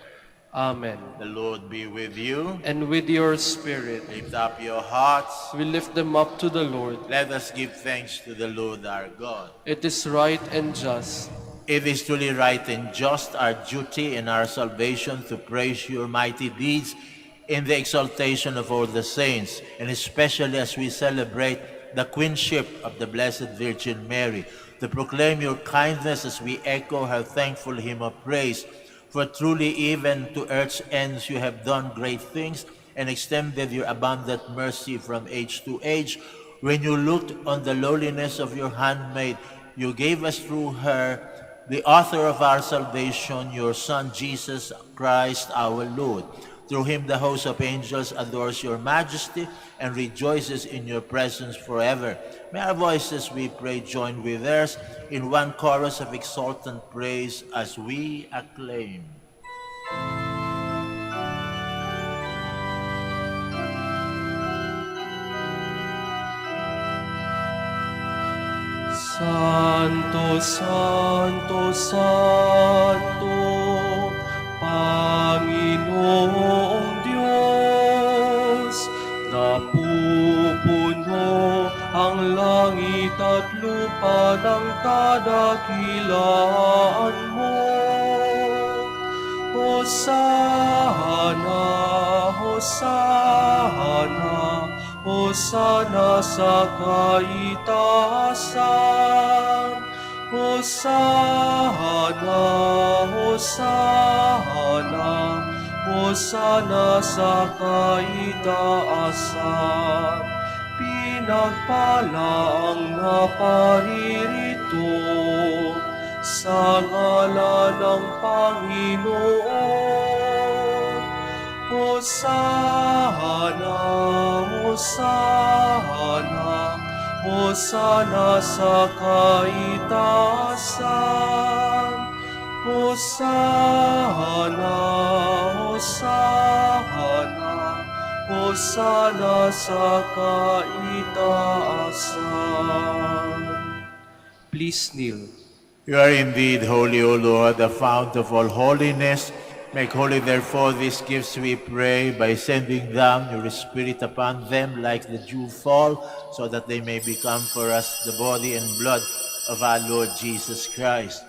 Amen. The Lord be with you. And with your spirit, Lift up your hearts. we lift them up to the Lord. Let us give thanks to the Lord our God. It is right and just. It is truly right and just, our duty and our salvation, to praise your mighty deeds in the exaltation of all the saints, and especially as we celebrate the queenship of the Blessed Virgin Mary, to proclaim your kindness as we echo her thankful hymn of praise. For truly even to earth's ends you have done great things, and extended your abundant mercy from age to age. When you looked on the lowliness of your handmaid, you gave us through her, the author of our salvation, your Son Jesus Christ our Lord. Through him the host of angels adores your majesty and rejoices in your presence forever. May our voices, we pray, join with theirs in one chorus of exultant praise as we acclaim. Santo, Santo, Santo, Panginoong Diyos, napupuno ang langit at lupa ng kadakilaan mo. Hosana, Hosana, Hosana sa kaitaasan. Hosana, Hosana, Hosana sa kaitaasan. Pinagpala ang naparirito sa ngalan ng Panginoon. Hosana, Hosana, Hosana sa kaitaasan. Hosana, Hosana, Hosana sa kaitaasan. Please kneel. You are indeed holy, O Lord, the fount of all holiness. Make holy, therefore, these gifts, we pray, by sending down your Spirit upon them like the dew fall, so that they may become for us the body and blood of our Lord Jesus Christ.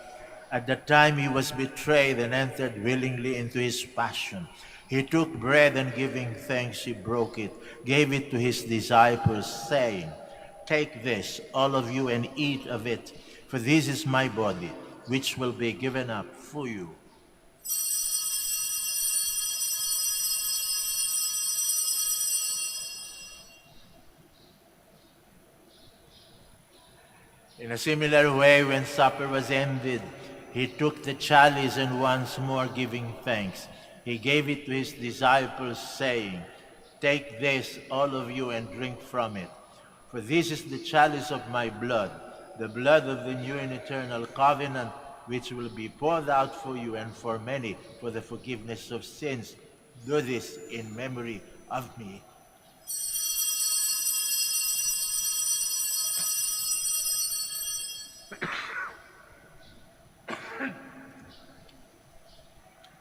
At the time he was betrayed and entered willingly into his passion, he took bread and giving thanks, he broke it, gave it to his disciples, saying, "Take this, all of you, and eat of it, for this is my body, which will be given up for you." In a similar way, when supper was ended, he took the chalice and once more giving thanks, he gave it to his disciples, saying, "Take this, all of you, and drink from it. For this is the chalice of my blood, the blood of the new and eternal covenant, which will be poured out for you and for many for the forgiveness of sins. Do this in memory of me."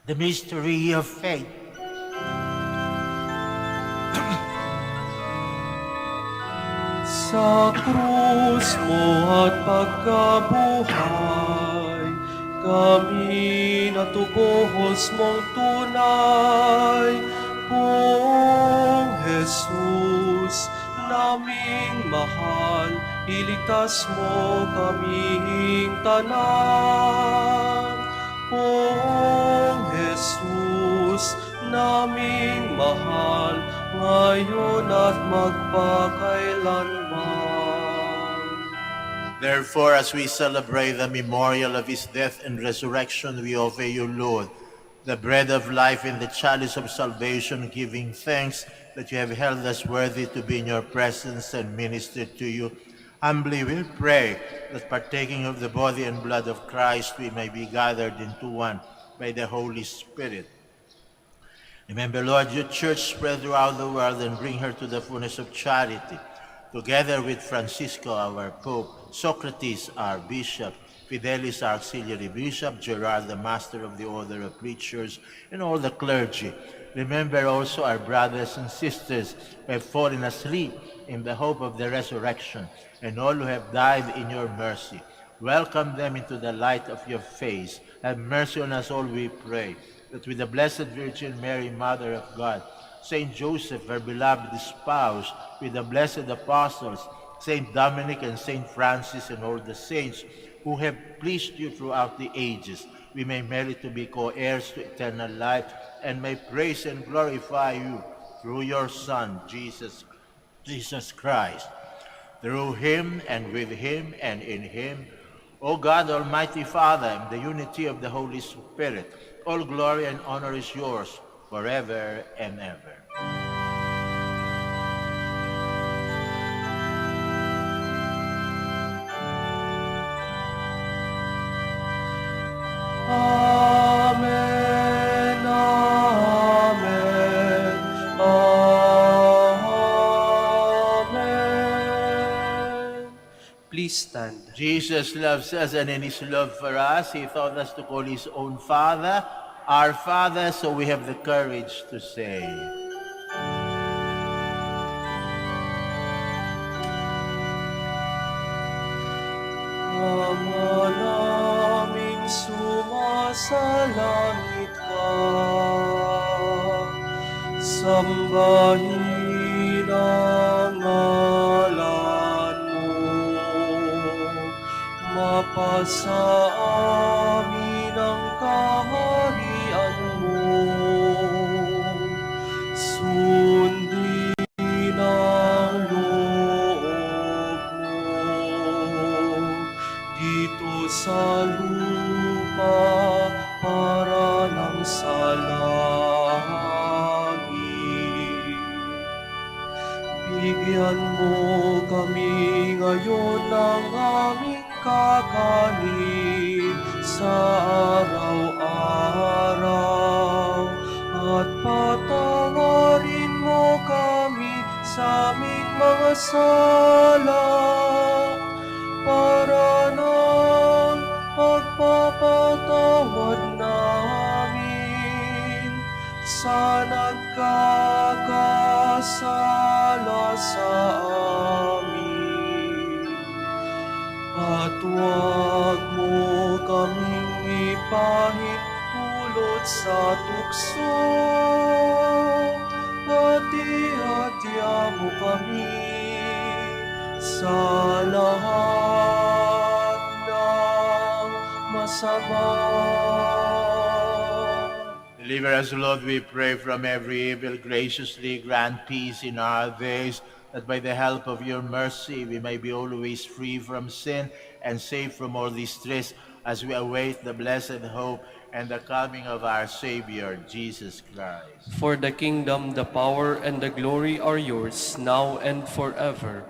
The mystery of faith. Sa krus mo at pagkabuhay, kami natubuhos mong tunay. Poong Jesus, naming mahal, iligtas mo kaming tanan. Poong Jesus, naming mahal, ngayon at magpakailanman. Therefore, as we celebrate the memorial of his death and resurrection, we offer you, Lord, the bread of life and the chalice of salvation, giving thanks that you have held us worthy to be in your presence and minister to you. Humbly we pray that partaking of the body and blood of Christ, we may be gathered into one by the Holy Spirit. Remember, Lord, your church spread throughout the world and bring her to the fullness of charity, together with Francisco, our Pope, Socrates, our Bishop, Fidelis, our Auxiliary Bishop, Gerard, the Master of the Order of Preachers, and all the clergy. Remember also our brothers and sisters who have fallen asleep in the hope of the resurrection, and all who have died in your mercy. Welcome them into the light of your face. Have mercy on us all, we pray, that with the Blessed Virgin Mary, Mother of God, Saint Joseph, her beloved spouse, with the blessed apostles, Saint Dominic and Saint Francis, and all the saints who have pleased you throughout the ages, we may merit to be co-heirs to eternal life, and may praise and glorify you through your Son, Jesus Christ. Through him, and with him, and in him, O God, Almighty Father, in the unity of the Holy Spirit, all glory and honor is yours forever and ever. Amen, amen, amen. Please stand. Jesus loves us, and in his love for us, he taught us to call his own Father our Father, so we have the courage to say, Ama naming sumasalangit ka, sambahin ang ngalan mo. Mapasa amin ang kaharian mo. Sundin ang loob mo dito sa lupa para nang sa langit. Bigyan mo kami ngayon ng aming kakanin sa araw-araw at patawarin mo kami sa aming mga sala para ng pagpapatawad namin sa nagkakasala sa amin. At huwag mo kaming ipahintulot sa tukso, at ihadya mo kami sa lahat ng masama. Deliver us, Lord, we pray, from every evil. Graciously grant peace in our days, that by the help of your mercy we may be always free from sin and safe from all distress, as we await the blessed hope and the coming of our Savior, Jesus Christ. For the kingdom, the power, and the glory are yours, now and forever.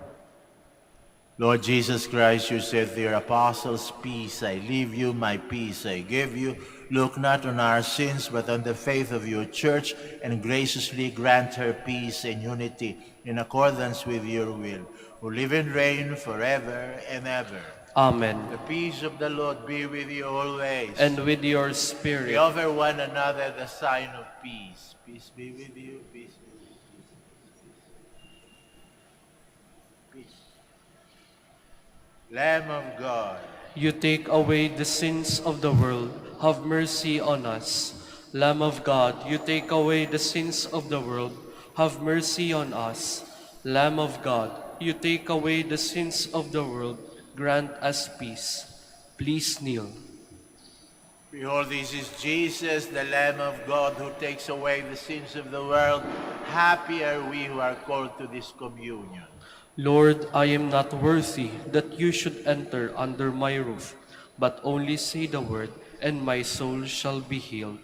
Lord Jesus Christ, you said to your apostles, "Peace I leave you, my peace I give you." Look not on our sins, but on the faith of your church, and graciously grant her peace and unity in accordance with your will, who live and reign forever and ever. Amen. The peace of the Lord be with you always. And with your We spirit. offer one another the sign of peace. Peace be with you. Peace be with you. Peace. Lamb of God, You take away the sins of the world. Have mercy on us. Lamb of God, you take away the sins of the world. Have mercy on us. Lamb of God, you take away the sins of the world. Grant us peace. Please kneel. behold, this is Jesus, the Lamb of God, who takes away the sins of the world. Happy are we who are called to this communion. Lord, I am not worthy that you should enter under my roof, but only say the word, and my soul shall be healed.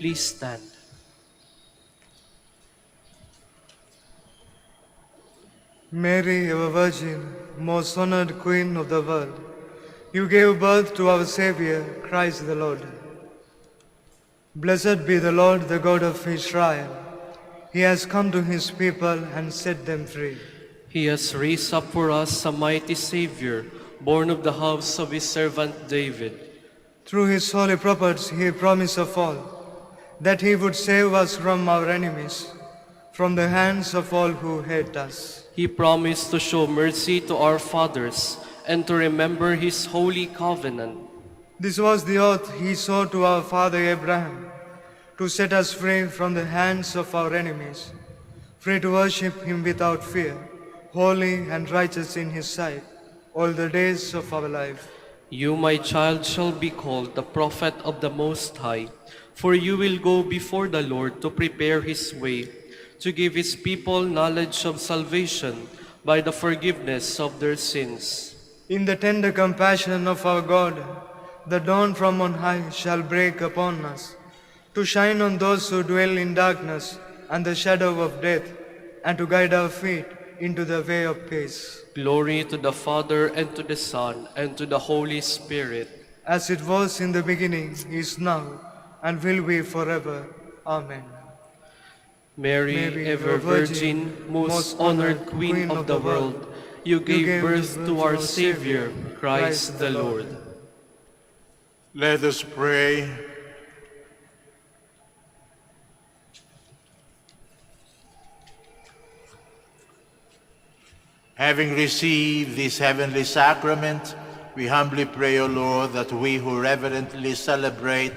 Please stand. Mary, ever Virgin, most honored Queen of the world, you gave birth to our Savior, Christ the Lord. Blessed be the Lord, the God of Israel. He has come to his people and set them free. He has raised up for us a mighty Savior, born of the house of his servant David. Through his holy prophets he promised of all, that he would save us from our enemies, from the hands of all who hate us. He promised to show mercy to our fathers and to remember his holy covenant. This was the oath he swore to our father Abraham, to set us free from the hands of our enemies, free to worship him without fear, holy and righteous in his sight, all the days of our life. You, my child, shall be called the prophet of the Most High, for you will go before the Lord to prepare his way, to give his people knowledge of salvation by the forgiveness of their sins. In the tender compassion of our God, the dawn from on high shall break upon us, to shine on those who dwell in darkness and the shadow of death, and to guide our feet into the way of peace. Glory to the Father, and to the Son, and to the Holy Spirit. As it was in the beginning, is now, and will be forever. Amen. Mary, Mary, ever Virgin, most honored Queen of the world, you gave birth to our Savior, Christ the Lord. Let us pray. Having received this heavenly sacrament, we humbly pray, O Lord, that we who reverently celebrate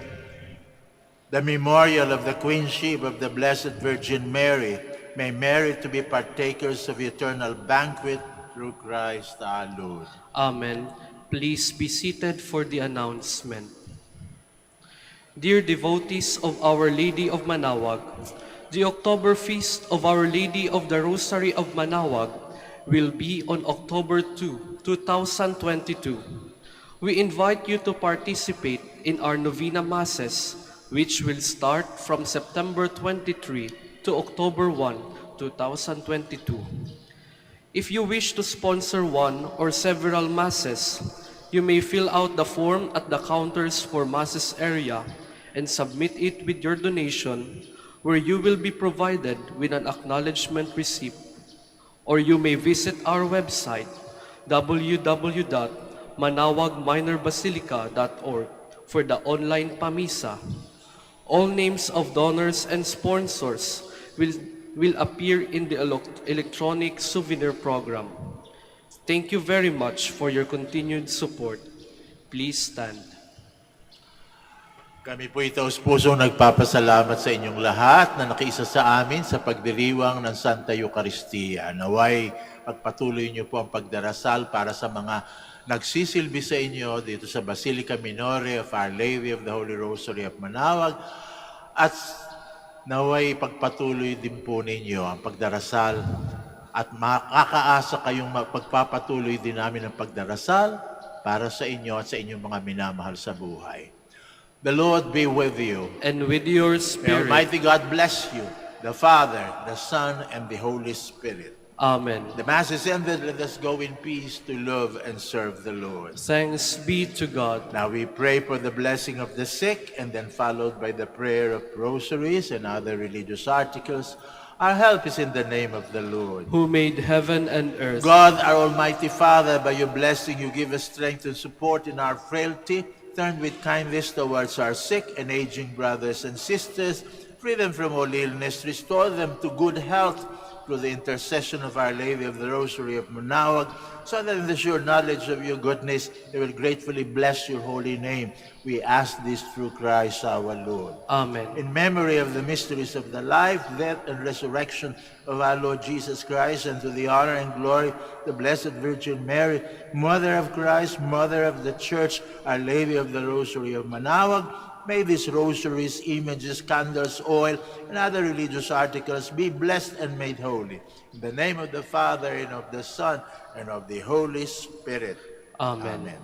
the memorial of the Queenship of the Blessed Virgin Mary may merit to be partakers of the eternal banquet through Christ our Lord. Amen. Please be seated for the announcement. Dear devotees of Our Lady of Manaoag, the October Feast of Our Lady of the Rosary of Manaoag will be on October 2, 2022. We invite you to participate in our Novena Masses, which will start from September 23 to October 1, 2022. If you wish to sponsor one or several Masses, you may fill out the form at the counters for Masses area and submit it with your donation, where you will be provided with an acknowledgement receipt. Or you may visit our website, www.manaoagminerbasilica.org, for the online Pamisa. All names of donors and sponsors will appear in the electronic souvenir program. Thank you very much for your continued support. Please stand. Kami po itaos pusong nagpapasalamat sa inyong lahat na nakiisa sa amin sa pagdiriwang ng Santa Eucharistia. Naway pagpatuloy niyo po ang pagdarasal para sa mga nagsisilbi sa inyo dito sa Basilica Minore of Our Lady of the Holy Rosary of Manaoag, at naway pagpatuloy din po ninyo ang pagdarasal at makakaasa kayong pagpapatuloy din namin ang pagdarasal para sa inyo at sa inyong mga minamahal sa buhay. The Lord be with you. And with your May spirit. Almighty God bless you, the Father, the Son, and the Holy Spirit. Amen. The Mass is ended. Let us go in peace to love and serve the Lord. Thanks be to God. Now we pray for the blessing of the sick, and then followed by the prayer of rosaries and other religious articles. Our help is in the name of the Lord. Who made heaven and earth. God, our Almighty Father, by your blessing you give us strength and support in our frailty. Turn with kindness towards our sick and aging brothers and sisters. Free them from all illness. Restore them to good health through the intercession of Our Lady of the Rosary of Manaoag, so that in the sure knowledge of your goodness, they will gratefully bless your holy name. We ask this through Christ our Lord. Amen. In memory of the mysteries of the life, death, and resurrection of our Lord Jesus Christ, and to the honor and glory of the Blessed Virgin Mary, Mother of Christ, Mother of the Church, Our Lady of the Rosary of Manaoag, may these rosaries, images, candles, oil, and other religious articles be blessed and made holy. In the name of the Father, and of the Son, and of the Holy Spirit. Amen. Amen.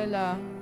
alala